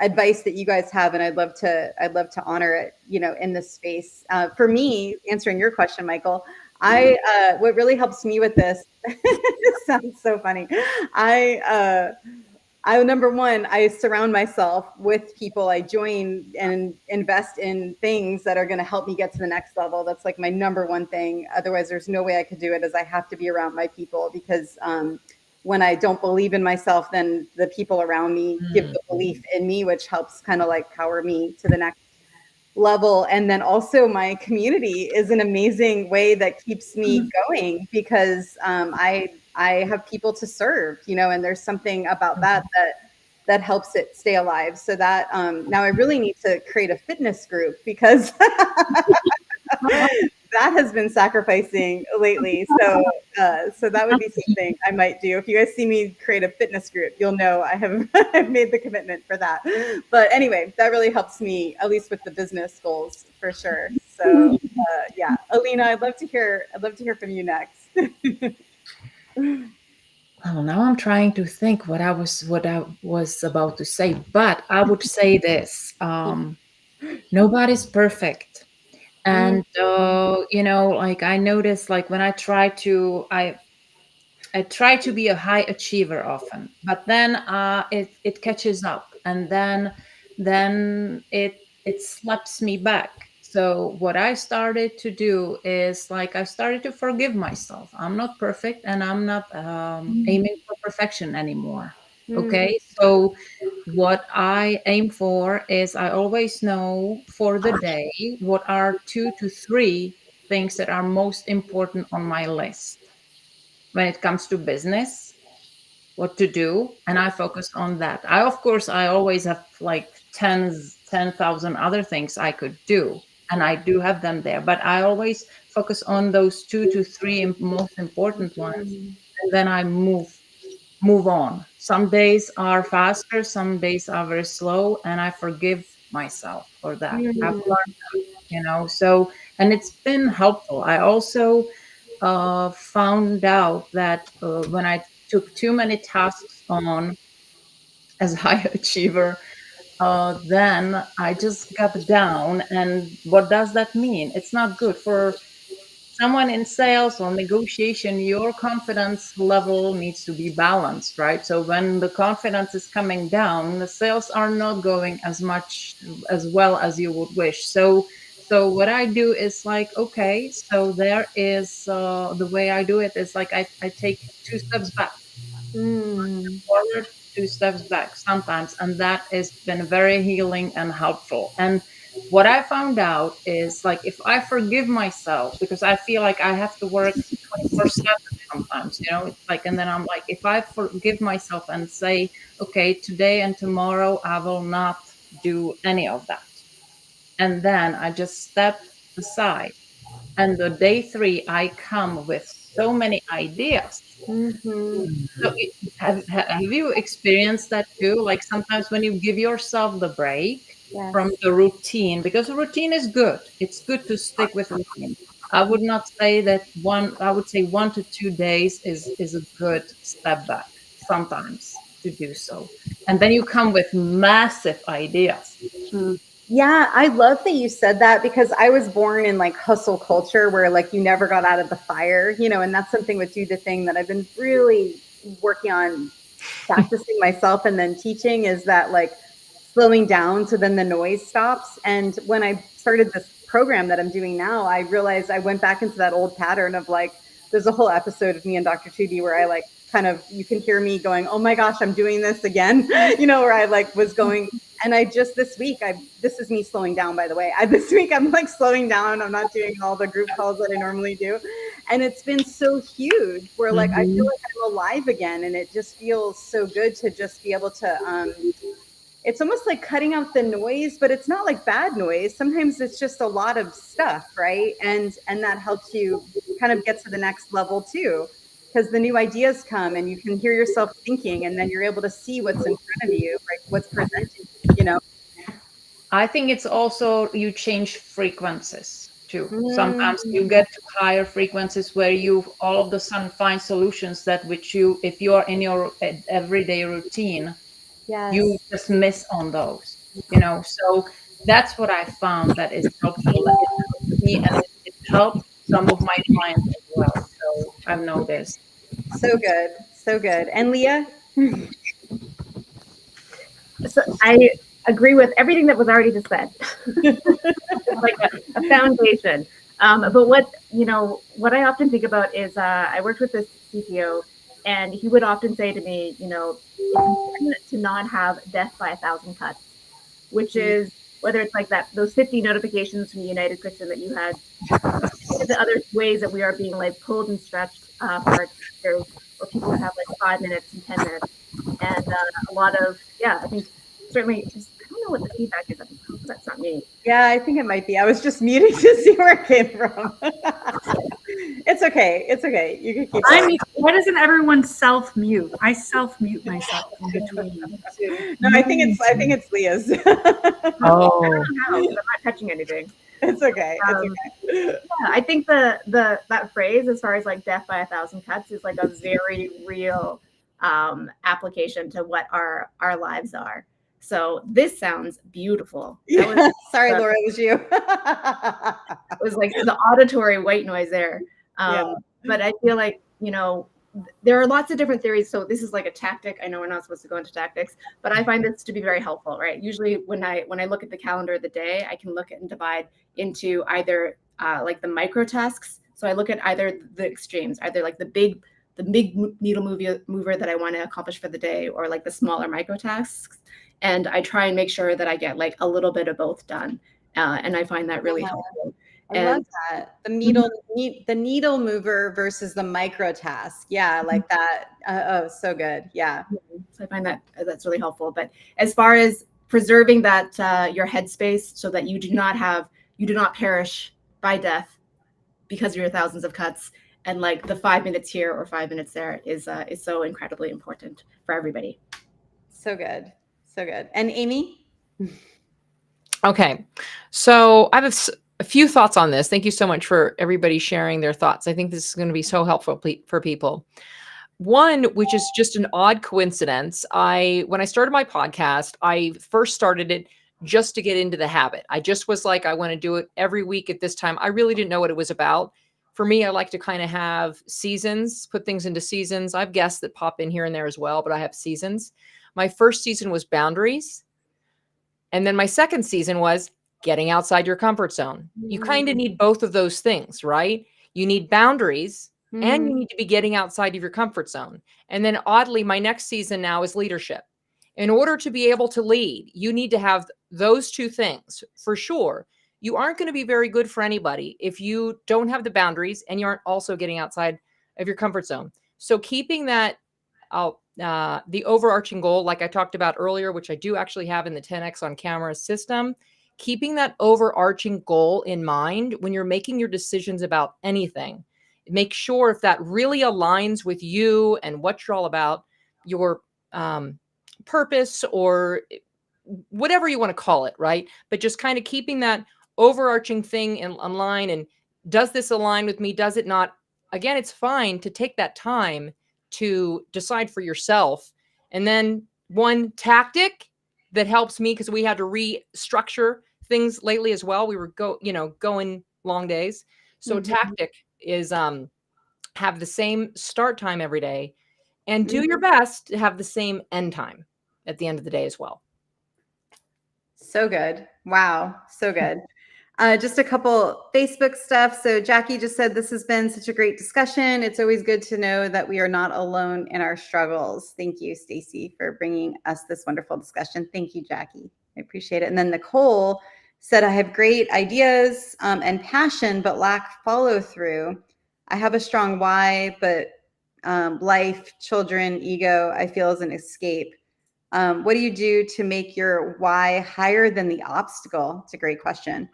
advice that you guys have, and I'd love to honor it, in this space. For me, answering your question, Michael, I what really helps me with this, this sounds so funny. I number one, I surround myself with people. I join and invest in things that are going to help me get to the next level. That's like my number one thing. Otherwise, there's no way I could do it, as I have to be around my people, because when I don't believe in myself, then the people around me give the belief in me, which helps kind of like power me to the next level. And then also my community is an amazing way that keeps me going, because I have people to serve, and there's something about that helps it stay alive. So that now I really need to create a fitness group, because that has been sacrificing lately. So that would be something I might do. If you guys see me create a fitness group, you'll know I have I've made the commitment for that. But anyway, that really helps me, at least with the business goals, for sure. So yeah, Alina, I'd love to hear from you next. Well, now I'm trying to think what I was about to say, but I would say this: nobody's perfect, and like I noticed, like when I try to be a high achiever often, but then it catches up, and then it slaps me back. So what I started to do is, like, I started to forgive myself. I'm not perfect, and I'm not aiming for perfection anymore. Okay, so what I aim for is, I always know for the day what are 2 to 3 things that are most important on my list when it comes to business, what to do, and I focus on that. Of course, I always have like 10,000 other things I could do, and I do have them there, but I always focus on those 2 to 3 most important ones, and then I move on. Some days are faster, some days are very slow, and I forgive myself for that. I've learned so, and it's been helpful. I also found out that when I took too many tasks on as a high achiever, then I just got down. And what does that mean? It's not good for someone in sales or negotiation. Your confidence level needs to be balanced, right? So when the confidence is coming down, the sales are not going as well as you would wish. So what I do is, like, okay, so there is the way I do it is, like, I take 2 steps back, forward, 2 steps back sometimes, and that has been very healing and helpful. And what I found out is, like, if I forgive myself, because I feel like I have to work 24/7 sometimes, it's like, and then I'm like, if I forgive myself and say, okay, today and tomorrow I will not do any of that, and then I just step aside, and the day 3 I come with so many ideas. So have you experienced that too? Like, sometimes when you give yourself the break from the routine, because routine is good. It's good to stick with routine. I would not say that I would say 1 to 2 days is a good step back sometimes to do so. And then you come with massive ideas. Yeah, I love that you said that because I was born in like hustle culture where like you never got out of the fire, you know, and that's something with Do the Thing that I've been really working on practicing myself and then teaching is that like slowing down so then the noise stops. And when I started this program that I'm doing now, I realized I went back into that old pattern of like, there's a whole episode of me and Dr. Tubi where I like kind of, you can hear me going, oh my gosh, I'm doing this again, you know, where I like was going. And I just this week, this is me slowing down, by the way. This week I'm like slowing down. I'm not doing all the group calls that I normally do. And it's been so huge where like I feel like I'm alive again. And it just feels so good to just be able to it's almost like cutting out the noise, but it's not like bad noise. Sometimes it's just a lot of stuff, right? And that helps you kind of get to the next level too. Because the new ideas come and you can hear yourself thinking and then you're able to see what's in front of you, like what's presented, you know? I think it's also you change frequencies too. Sometimes you get to higher frequencies where you all of the sudden find solutions that which you, if you are in your everyday routine, Yes. you just miss on those, you know. So that's what I found that is helpful. It helped me and it helped some of my clients as well. So I've noticed. So good. So good. And Leah? So I agree with everything that was already just said. It's like a foundation. But what I often think about is I worked with this CTO, and he would often say to me, you know, it's important to not have death by 1,000 cuts, which is whether it's like those 50 notifications from United, Kristen, that you had, the other ways that we are being like pulled and stretched for our careers, or people have like 5 minutes and 10 minutes, and a lot of I think certainly I don't know what the feedback is. That's not me. Yeah, I think it might be. I was just muting to see where it came from. It's okay. It's okay. You can keep going. Why doesn't everyone self-mute? I self-mute myself in between. No, I think it's Leah's. Oh, I'm not touching anything. It's okay. It's okay. Yeah, I think that phrase, as far as like death by 1,000 cuts, is like a very real application to what our lives are. So this sounds beautiful. Yeah. Sorry, Laura, it was you. It was like the auditory white noise there. But I feel like, you know, there are lots of different theories. So this is like a tactic. I know we're not supposed to go into tactics, but I find this to be very helpful, right? Usually when I look at the calendar of the day, I can look at and divide into either like the micro tasks. So I look at either the extremes, either like the big needle mover that I want to accomplish for the day, or like the smaller micro tasks. And I try and make sure that I get like a little bit of both done. And I find that really helpful. I love that. The needle mover versus the micro task. Yeah, like that. Oh, so good. Yeah. So I find that's really helpful. But as far as preserving that your headspace so that you do not perish by death because of your thousands of cuts, and like the 5 minutes here or 5 minutes there is so incredibly important for everybody. So good. So good. And Amy? Okay. So I have a few thoughts on this. Thank you so much for everybody sharing their thoughts. I think this is going to be so helpful for people. One, which is just an odd coincidence. When I started my podcast, I first started it just to get into the habit. I just was like, I want to do it every week at this time. I really didn't know what it was about. For me, I like to kind of have seasons, put things into seasons. I have guests that pop in here and there as well, but I have seasons. My first season was boundaries. And then my second season was getting outside your comfort zone. You kind of need both of those things, right? You need boundaries and you need to be getting outside of your comfort zone. And then oddly, my next season now is leadership. In order to be able to lead, you need to have those two things for sure. You aren't going to be very good for anybody if you don't have the boundaries and you aren't also getting outside of your comfort zone. So keeping that the overarching goal, like I talked about earlier, which I do actually have in the 10X on camera system, keeping that overarching goal in mind when you're making your decisions about anything. Make sure if that really aligns with you and what you're all about, your purpose or whatever you want to call it, right? But just kind of keeping that overarching thing in line. And does this align with me? Does it not? Again, it's fine to take that time to decide for yourself. And then one tactic that helps me, because we had to restructure things lately as well. We were going long days. So tactic is have the same start time every day and do your best to have the same end time at the end of the day as well. So good. Wow. So good. Just a couple Facebook stuff. So Jackie just said, this has been such a great discussion. It's always good to know that we are not alone in our struggles. Thank you, Stacy, for bringing us this wonderful discussion. Thank you, Jackie. I appreciate it. And then Nicole said, I have great ideas and passion, but lack follow through. I have a strong why, but life, children, ego, I feel is an escape. What do you do to make your why higher than the obstacle? It's a great question.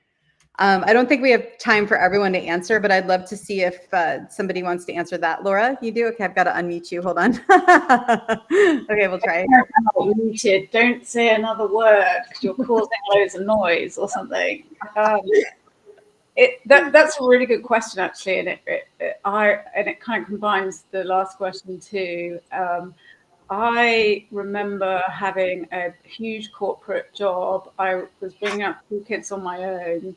I don't think we have time for everyone to answer, but I'd love to see if somebody wants to answer that. Laura, you do? Okay, I've got to unmute you. Hold on. Okay, we'll try. Muted. Don't say another word because you're causing loads of noise or something. That's a really good question, actually, and it kind of combines the last question too. I remember having a huge corporate job. I was bringing up 2 kids on my own.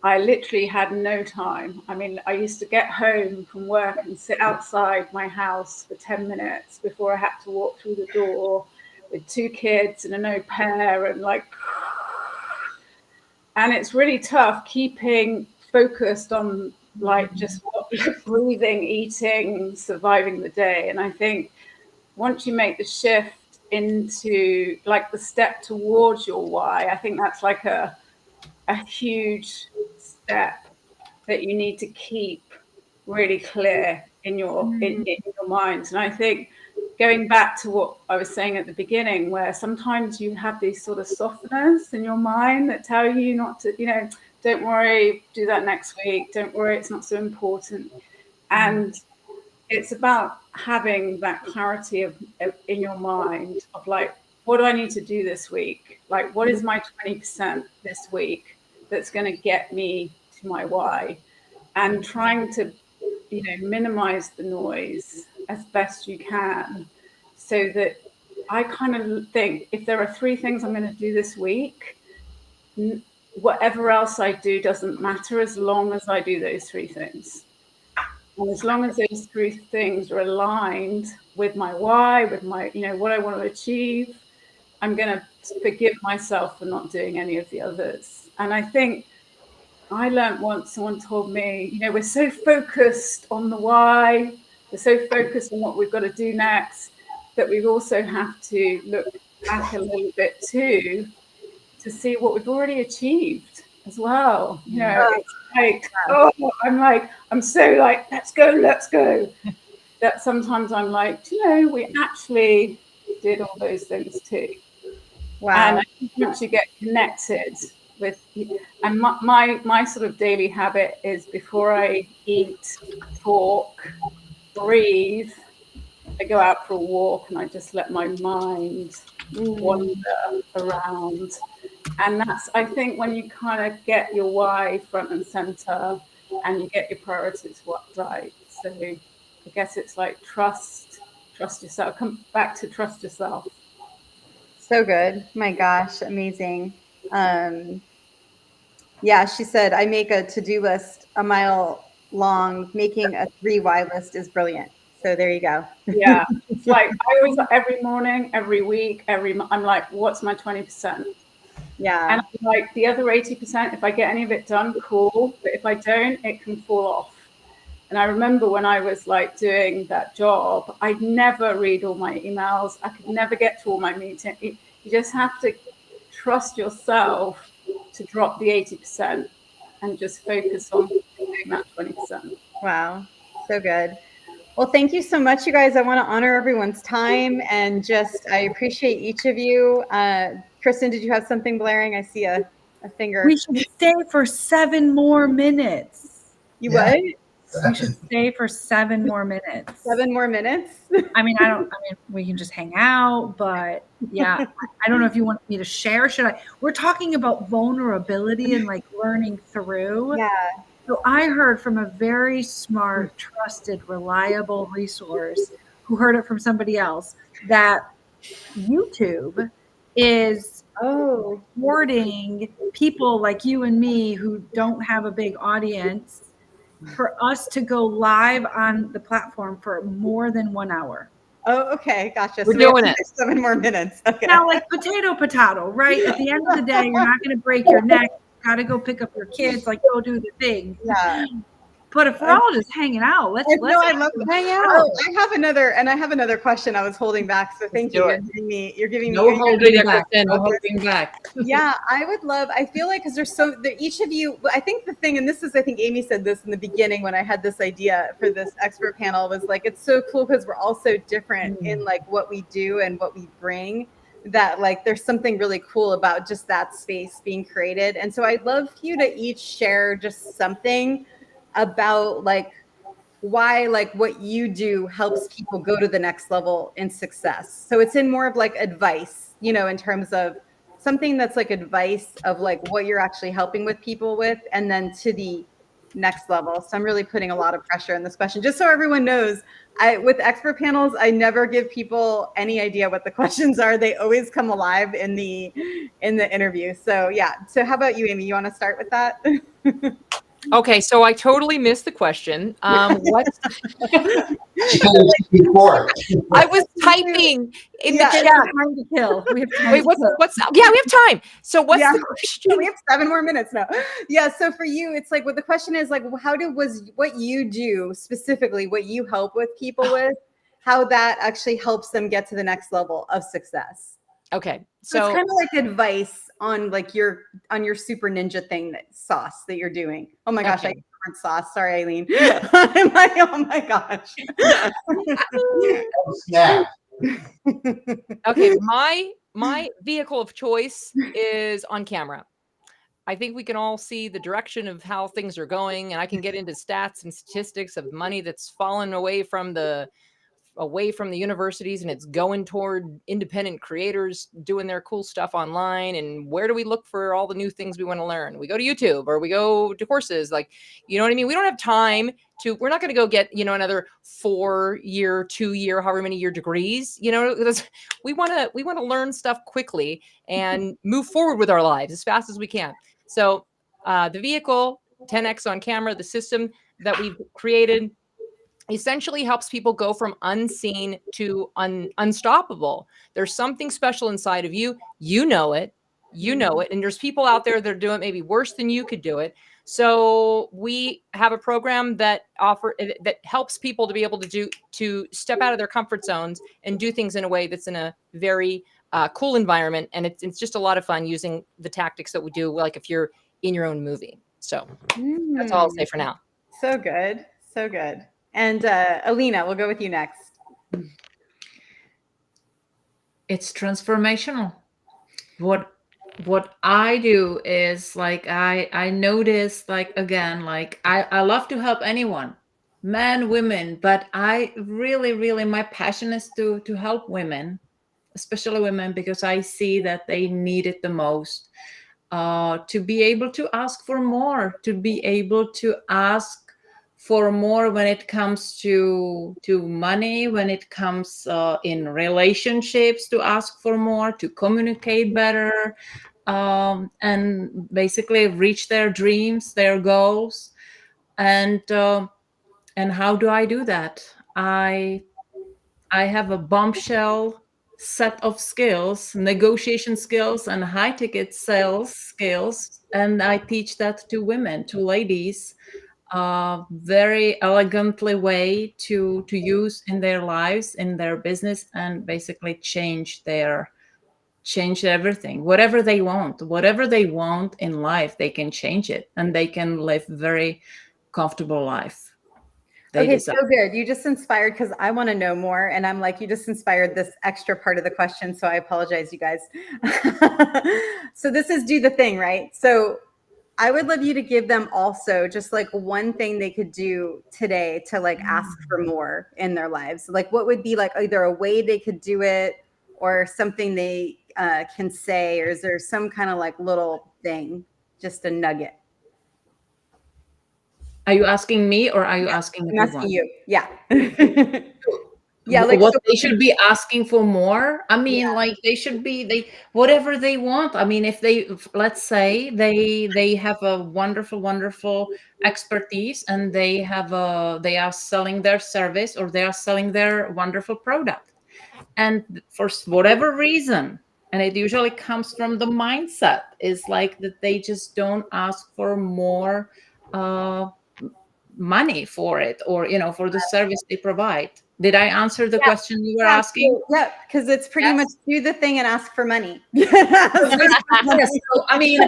I literally had no time. I mean, I used to get home from work and sit outside my house for 10 minutes before I had to walk through the door with 2 kids and an au pair and and it's really tough keeping focused on just breathing, eating, surviving the day. And I think once you make the shift into the step towards your why, I think that's like a huge step that you need to keep really clear in your in your mind. And I think going back to what I was saying at the beginning, where sometimes you have these sort of softeners in your mind that tell you not to, don't worry, do that next week. Don't worry, it's not so important. And it's about having that clarity in your mind of what do I need to do this week? What is my 20% this week that's going to get me to my why? And trying to, minimize the noise as best you can, so that I kind of think if there are 3 things I'm going to do this week, whatever else I do doesn't matter as long as I do those 3 things. And as long as those 3 things are aligned with my why, with my, what I want to achieve, I'm going to forgive myself for not doing any of the others. And I think I learned once, someone told me, we're so focused on the why, we're so focused on what we've got to do next, that we also have to look back a little bit too, to see what we've already achieved as well. It's I'm so let's go. That sometimes I'm we actually did all those things too. Wow. And I think once you get connected with, and my sort of daily habit is before I eat, talk, breathe, I go out for a walk and I just let my mind wander around. And that's, I think, when you kind of get your why front and center and you get your priorities right. So I guess it's trust yourself. Come back to trust yourself. So good. My gosh, amazing. Yeah, she said, I make a to-do list a mile long. Making a 3 why list is brilliant. So there you go. Yeah. It's I always, every morning, every week, I'm what's my 20%? Yeah. And I'm the other 80%, if I get any of it done, cool. But if I don't, it can fall off. And I remember when I was doing that job, I'd never read all my emails. I could never get to all my meetings. You just have to trust yourself to drop the 80% and just focus on doing that 20%. Wow. So good. Well, thank you so much, you guys. I want to honor everyone's time and I appreciate each of you. Kristen, did you have something blaring? I see a finger. We should stay for 7 more minutes. What? We should stay for 7 more minutes. 7 more minutes? I mean, we can just hang out, but yeah, I don't know if you want me to share. We're talking about vulnerability and learning through. Yeah. So I heard from a very smart, trusted, reliable resource who heard it from somebody else that YouTube is supporting people like you and me who don't have a big audience for us to go live on the platform for more than 1 hour. Oh, okay, gotcha. We're So we have doing it. 7 more minutes. Okay. Now, like potato, right? At the end of the day, you're not going to break your neck. You got to go pick up your kids, like go do the thing. Yeah. But if we're all just hanging out, let's I love hang out. Oh, I have another question I was holding back. So thank you. You're giving No me holding back. No holding back. Yeah, I would love, I feel like, because each of you, I think the thing, and this is, I think Amy said this in the beginning when I had this idea for this expert panel, was like, it's so cool because we're all so different in like what we do and what we bring, that like there's something really cool about just that space being created. And so I'd love you to each share just something about like why like what you do helps people go to the next level in success. So it's in more of like advice, you know, in terms of something that's like advice of like what you're actually helping with people with, and then to the next level. So I'm really putting a lot of pressure in this question, just so everyone knows. With expert panels, I never give people any idea what the questions are. They always come alive in the interview. So yeah. So how about you, Amy? You want to start with that? Okay, so I totally missed the question. What? Before. I was typing in the chat. Time to kill. We have time. Wait, what's? Yeah, we have time. So what's the question? We have 7 more minutes now. Yeah. So for you, it's like, what the question is like, what you do specifically, what you help with people with, how that actually helps them get to the next level of success. Okay, So it's kind of like advice on like your super ninja thing, that sauce that you're doing. Oh my gosh, Okay. I used the word sauce. Sorry, Eileen. Oh my gosh. Snap. Okay, my vehicle of choice is on camera. I think we can all see the direction of how things are going, and I can get into stats and statistics of money that's fallen away from the universities, and it's going toward independent creators doing their cool stuff online. And where do we look for all the new things we want to learn? We go to YouTube, or we go to courses, like, you know what I mean? We don't have time to, we're not going to go get, you know, another 4-year, 2-year, however many year degrees, you know. We want to learn stuff quickly and move forward with our lives as fast as we can. So the vehicle 10x on camera, the system that we've created, essentially helps people go from unseen to unstoppable. There's something special inside of you. You know it. And there's people out there that are doing it maybe worse than you could do it. So we have a program that helps people to be able to step out of their comfort zones and do things in a way that's in a very cool environment. And it's just a lot of fun using the tactics that we do, like if you're in your own movie. So that's all I'll say for now. So good. So good. And Alina, we'll go with you next. It's transformational. What I do is like I notice, like, again, like I love to help anyone, men, women, but I really my passion is to help women, especially women, because I see that they need it the most. To be able to ask for more, to be able to ask for more when it comes to money, when it comes in relationships, to ask for more, to communicate better, and basically reach their dreams, their goals. And how do I do that? I have a bombshell set of skills, negotiation skills and high ticket sales skills, and I teach that to women, to ladies, very elegantly way to use in their lives, in their business, and basically change everything. Whatever they want in life, they can change it, and they can live very comfortable life. Okay, so good. You just inspired, because I want to know more. And I'm like, you just inspired this extra part of the question. So I apologize, you guys. So this is do the thing, right? So I would love you to give them also just like one thing they could do today to like ask for more in their lives. Like what would be like either a way they could do it, or something they can say, or is there some kind of like little thing, just a nugget? Are you asking me, or are you asking I'm asking you? Yeah. Yeah, like what so they should be asking for more. I mean, like they should be whatever they want. I mean, let's say they have a wonderful expertise, and they are selling their service, or they are selling their wonderful product, and for whatever reason, and it usually comes from the mindset, is like that they just don't ask for more uh money for it, or for the service they provide. Did I answer the question you were yeah, asking? yeah, because it's pretty much Yes. do the thing and ask for money. Yes. So, I mean,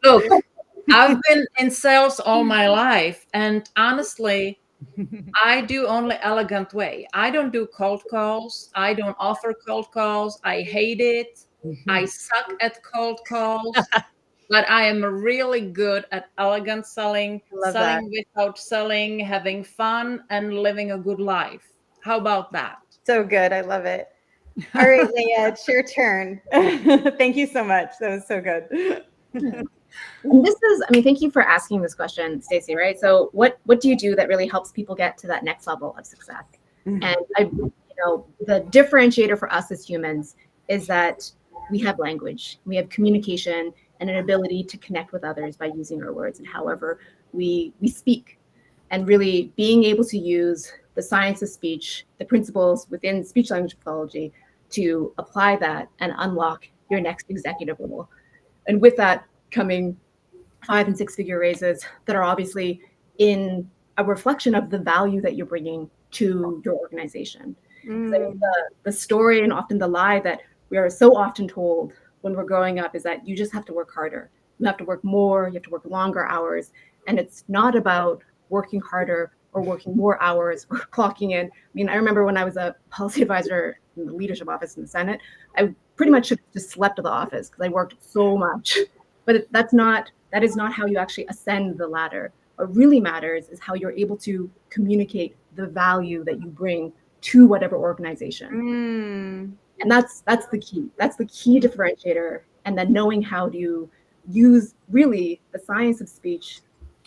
look, I've been in sales all my life, and honestly, I do only elegant way. I don't do cold calls. I don't offer cold calls. I hate it. I suck at cold calls. But I am really good at elegant selling, Love that. selling without selling, having fun, and living a good life. How about that? So good. I love it. All right, Leah, it's your turn. Thank you so much. That was so good. And this is, I mean, thank you for asking this question, Stacey, right? So what do you do that really helps people get to that next level of success? And the differentiator for us as humans is that we have language, we have communication, and an ability to connect with others by using our words and however we speak. And really being able to use the science of speech, the principles within speech language pathology, to apply that and unlock your next executive role. And with that coming 5 and 6 figure raises that are obviously in a reflection of the value that you're bringing to your organization. The story and often the lie that we are so often told when we're growing up is that you just have to work harder. You have to work more, you have to work longer hours. And it's not about working harder or working more hours or clocking in. I mean, I remember when I was a policy advisor in the leadership office in the Senate, I pretty much just slept at the office because I worked so much. But that is not how you actually ascend the ladder. What really matters is how you're able to communicate the value that you bring to whatever organization. And that's the key. That's the key differentiator. And then knowing how to use really the science of speech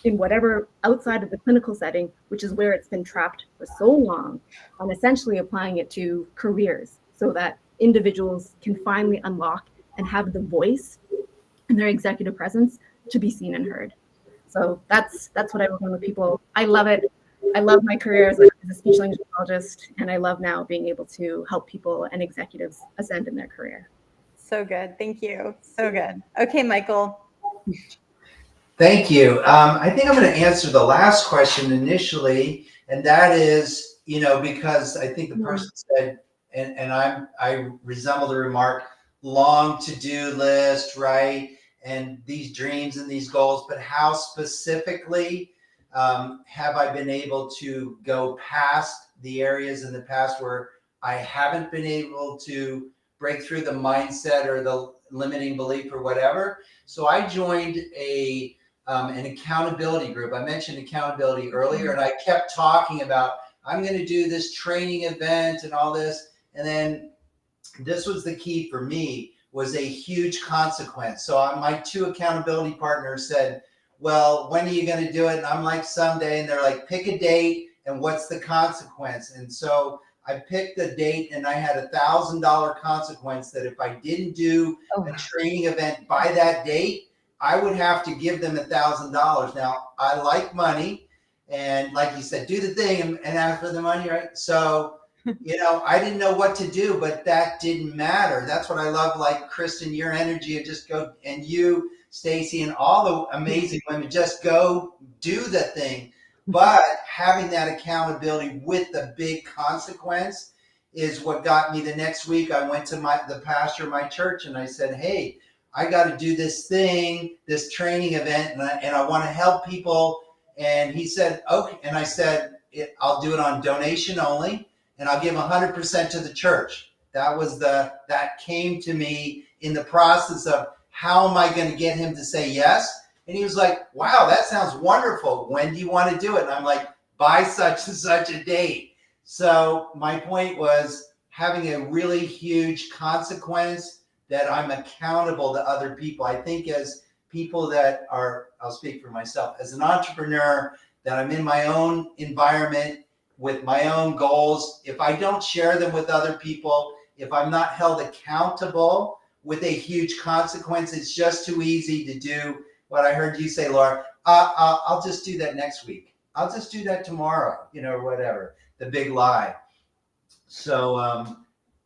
in whatever outside of the clinical setting, which is where it's been trapped for so long, and essentially applying it to careers so that individuals can finally unlock and have the voice and their executive presence to be seen and heard. So that's what I work on with people. I love it. I love my career as a speech language pathologist, and I love now being able to help people and executives ascend in their career. So good. Thank you. So good. Okay, Michael. Thank you. I think I'm going to answer the last question initially, and that is, because I think the person said, and I resemble the remark, long to-do list, right? And these dreams and these goals, but how specifically have I been able to go past the areas in the past where I haven't been able to break through the mindset or the limiting belief or whatever? So I joined an accountability group. I mentioned accountability earlier, and I kept talking about, I'm going to do this training event and all this. And then this was the key for me, was a huge consequence. So my two accountability partners said, well, when are you going to do it? And I'm like, someday. And they're like, pick a date and what's the consequence? And so I picked a date, and I had $1,000 consequence that if I didn't do a training event by that date, I would have to give them $1,000. Now, I like money, and like you said, do the thing and ask for the money, right? So, I didn't know what to do, but that didn't matter. That's what I love, like Kristen, your energy, and just go, and you, Stacey, and all the amazing women, just go do the thing. But having that accountability with the big consequence is what got me. The next week, I went to the pastor of my church, and I said, hey, I got to do this thing, this training event, and I want to help people. And he said, okay. And I said, I'll do it on donation only, and I'll give 100% to the church. That came to me in the process of how am I going to get him to say yes? And he was like, wow, that sounds wonderful. When do you want to do it? And I'm like, by such and such a date. So my point was having a really huge consequence that I'm accountable to other people. I think as people that are, I'll speak for myself, as an entrepreneur, that I'm in my own environment, with my own goals, if I don't share them with other people, if I'm not held accountable with a huge consequence, it's just too easy to do what I heard you say, Laura. I'll just do that next week. I'll just do that tomorrow, or whatever, the big lie. So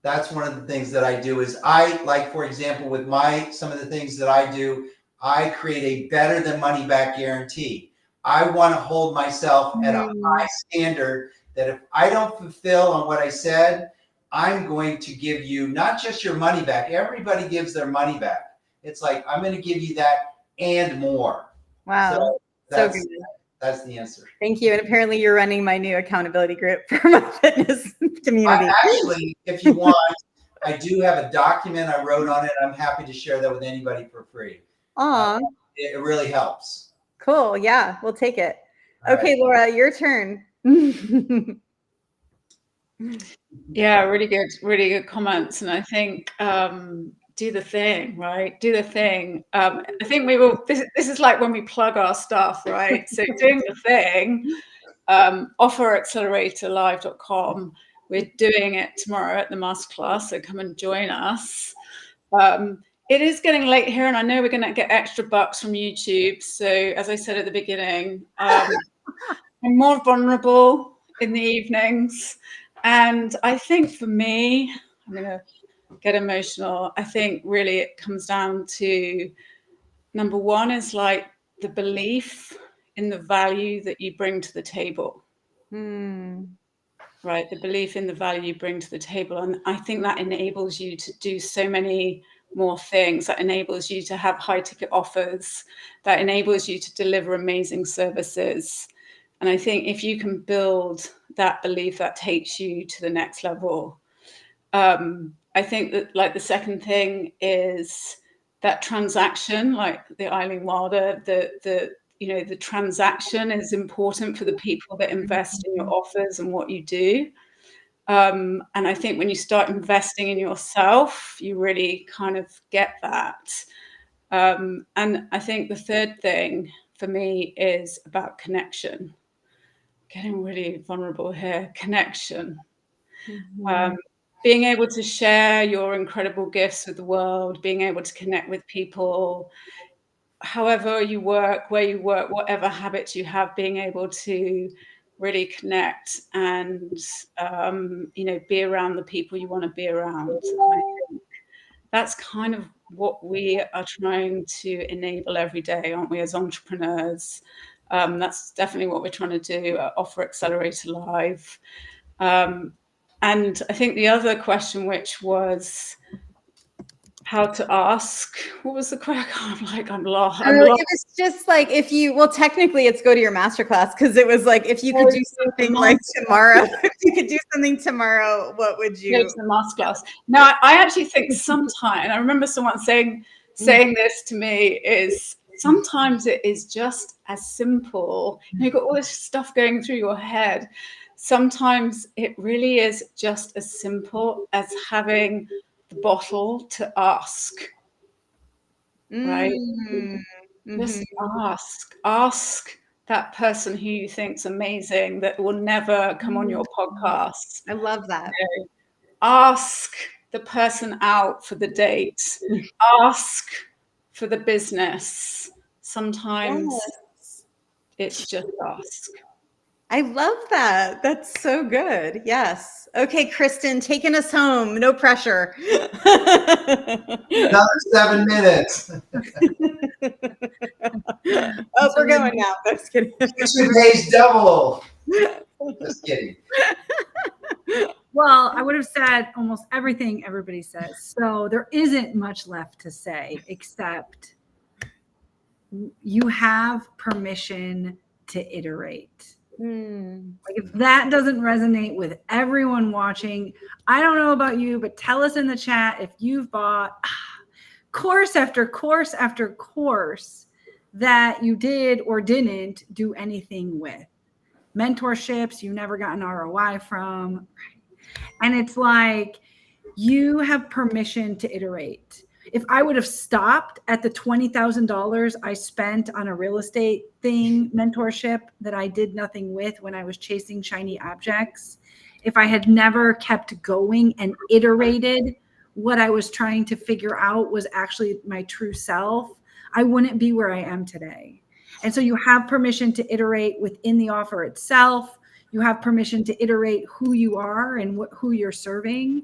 that's one of the things that I do is for example, with some of the things that I do, I create a better than money back guarantee. I want to hold myself at a high standard that if I don't fulfill on what I said, I'm going to give you not just your money back. Everybody gives their money back. It's like, I'm going to give you that and more. Wow. So good. That's the answer. Thank you. And apparently you're running my new accountability group for my fitness community. Actually, if you want, I do have a document I wrote on it. I'm happy to share that with anybody for free. It really helps. Cool. Yeah, we'll take it. All okay, right. Laura, your turn. Yeah, really good comments. And I think do the thing, right? Do the thing. I think we will, this is like when we plug our stuff, right? So doing the thing, offeracceleratorlive.com. We're doing it tomorrow at the masterclass, so come and join us. It is getting late here, and I know we're going to get extra bucks from YouTube. So as I said at the beginning, I'm more vulnerable in the evenings. And I think for me, I'm going to get emotional. I think really it comes down to, number one is like the belief in the value that you bring to the table. Right? The belief in the value you bring to the table. And I think that enables you to do so many more things. That enables you to have high ticket offers. That enables you to deliver amazing services. And I think if you can build that belief, that takes you to the next level. I think that like the second thing is that transaction, like the Eileen Wilder, the transaction is important for the people that invest in your offers and what you do. And I think when you start investing in yourself, you really kind of get that. And I think the third thing for me is about connection. Getting really vulnerable here. Connection. Being able to share your incredible gifts with the world, being able to connect with people, however you work, where you work, whatever habits you have, being able to really connect and, be around the people you want to be around. I think that's kind of what we are trying to enable every day, aren't we, as entrepreneurs? That's definitely what we're trying to do at Offer Accelerator Live. And I think the other question, which was how to ask, what was the question? I'm lost. It was just like technically it's go to your masterclass, because it was like, if you could do something like tomorrow, if you could do something tomorrow, what would you? Go to the masterclass. Now, I actually think sometimes, I remember someone saying this to me, is sometimes it is just as simple. You've got all this stuff going through your head. Sometimes it really is just as simple as having the bottle to ask, right? Just ask that person who you think's amazing that will never come on your podcast. I love that. Ask the person out for the date. Ask for the business. Sometimes it's just ask. I love that. That's so good. Yes. Okay, Kristen, taking us home. No pressure. Another 7 minutes. We're going now. Just kidding. 2 days double. Just kidding. Well, I would have said almost everything everybody says. So there isn't much left to say, except you have permission to iterate. Like, if that doesn't resonate with everyone watching, I don't know about you, but tell us in the chat if you've bought course after course after course that you did or didn't do anything with. Mentorships you never got an ROI from. And it's like, you have permission to iterate. If I would have stopped at the $20,000 I spent on a real estate thing, mentorship that I did nothing with when I was chasing shiny objects, if I had never kept going and iterated what I was trying to figure out was actually my true self, I wouldn't be where I am today. And so you have permission to iterate within the offer itself. You have permission to iterate who you are and who you're serving.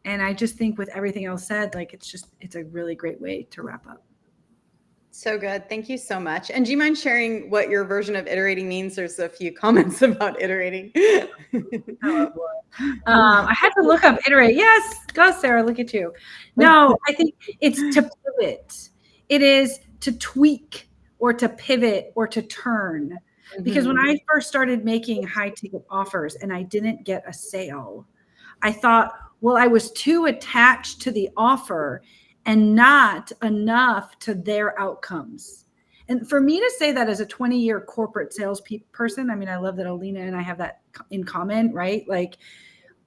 And I just think with everything else said, like, it's a really great way to wrap up. So good. Thank you so much. And do you mind sharing what your version of iterating means? There's a few comments about iterating. I had to look up iterate. Yes, go Sarah, look at you. No, I think it's to pivot. It is to tweak or to pivot or to turn. Because when I first started making high ticket offers and I didn't get a sale, I thought, well, I was too attached to the offer and not enough to their outcomes. And for me to say that as a 20-year corporate sales person, I mean, I love that Alina and I have that in common, right? Like,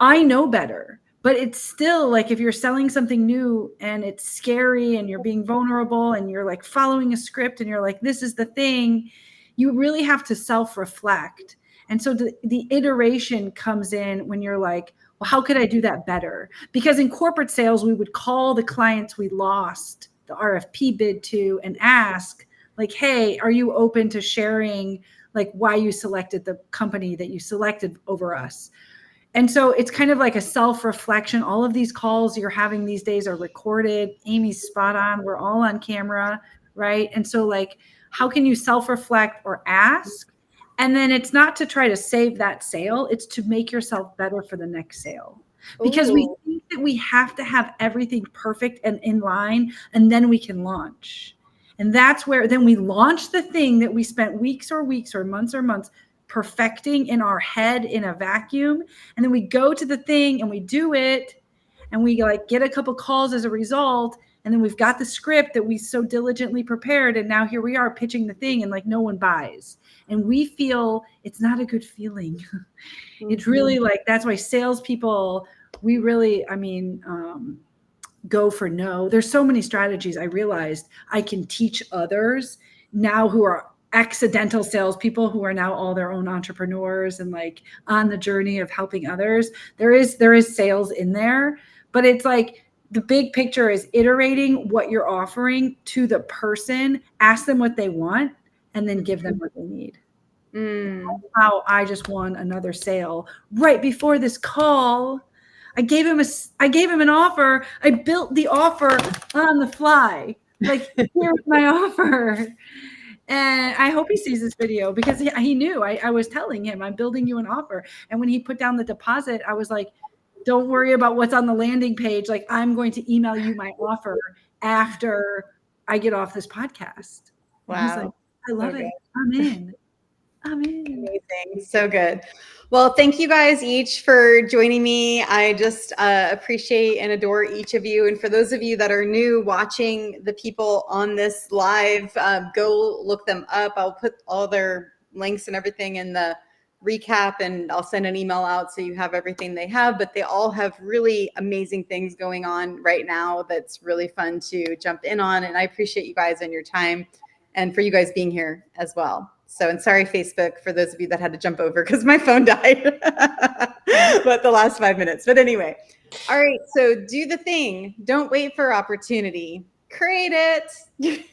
I know better, but it's still like if you're selling something new and it's scary and you're being vulnerable and you're like following a script and you're like, this is the thing, you really have to self-reflect. And so the iteration comes in when you're like, well, how could I do that better? Because in corporate sales, we would call the clients we lost the RFP bid to and ask, like, hey, are you open to sharing like why you selected the company that you selected over us? And so it's kind of like a self-reflection. All of these calls you're having these days are recorded. Amy's spot on. We're all on camera, right? And so like, how can you self-reflect or ask? And then it's not to try to save that sale. It's to make yourself better for the next sale. Because we think that we have to have everything perfect and in line, and then we can launch. And that's where then we launch the thing that we spent weeks or months perfecting in our head in a vacuum. And then we go to the thing and we do it and we like get a couple calls as a result. And then we've got the script that we so diligently prepared. And now here we are pitching the thing and like no one buys. And we feel it's not a good feeling. It's really like, that's why salespeople, we really, go for no. There's so many strategies I realized I can teach others now who are accidental salespeople who are now all their own entrepreneurs and like on the journey of helping others. There is sales in there, but it's like the big picture is iterating what you're offering to the person, ask them what they want, and then give them what they need. That's how I just won another sale right before this call. I gave him an offer. I built the offer on the fly. Like, here's my offer. And I hope he sees this video because he knew I was telling him I'm building you an offer. And when he put down the deposit, I was like, don't worry about what's on the landing page. Like, I'm going to email you my offer after I get off this podcast. Wow. And he's like, I love it. I'm in. Amazing. So good. Well, thank you guys each for joining me. I just appreciate and adore each of you. And for those of you that are new watching the people on this live, go look them up. I'll put all their links and everything in the recap, and I'll send an email out so you have everything they have. But they all have really amazing things going on right now that's really fun to jump in on. And I appreciate you guys and your time, and for you guys being here as well. So, and sorry, Facebook, for those of you that had to jump over because my phone died but the last 5 minutes. But anyway, all right. So do the thing. Don't wait for opportunity. Create it.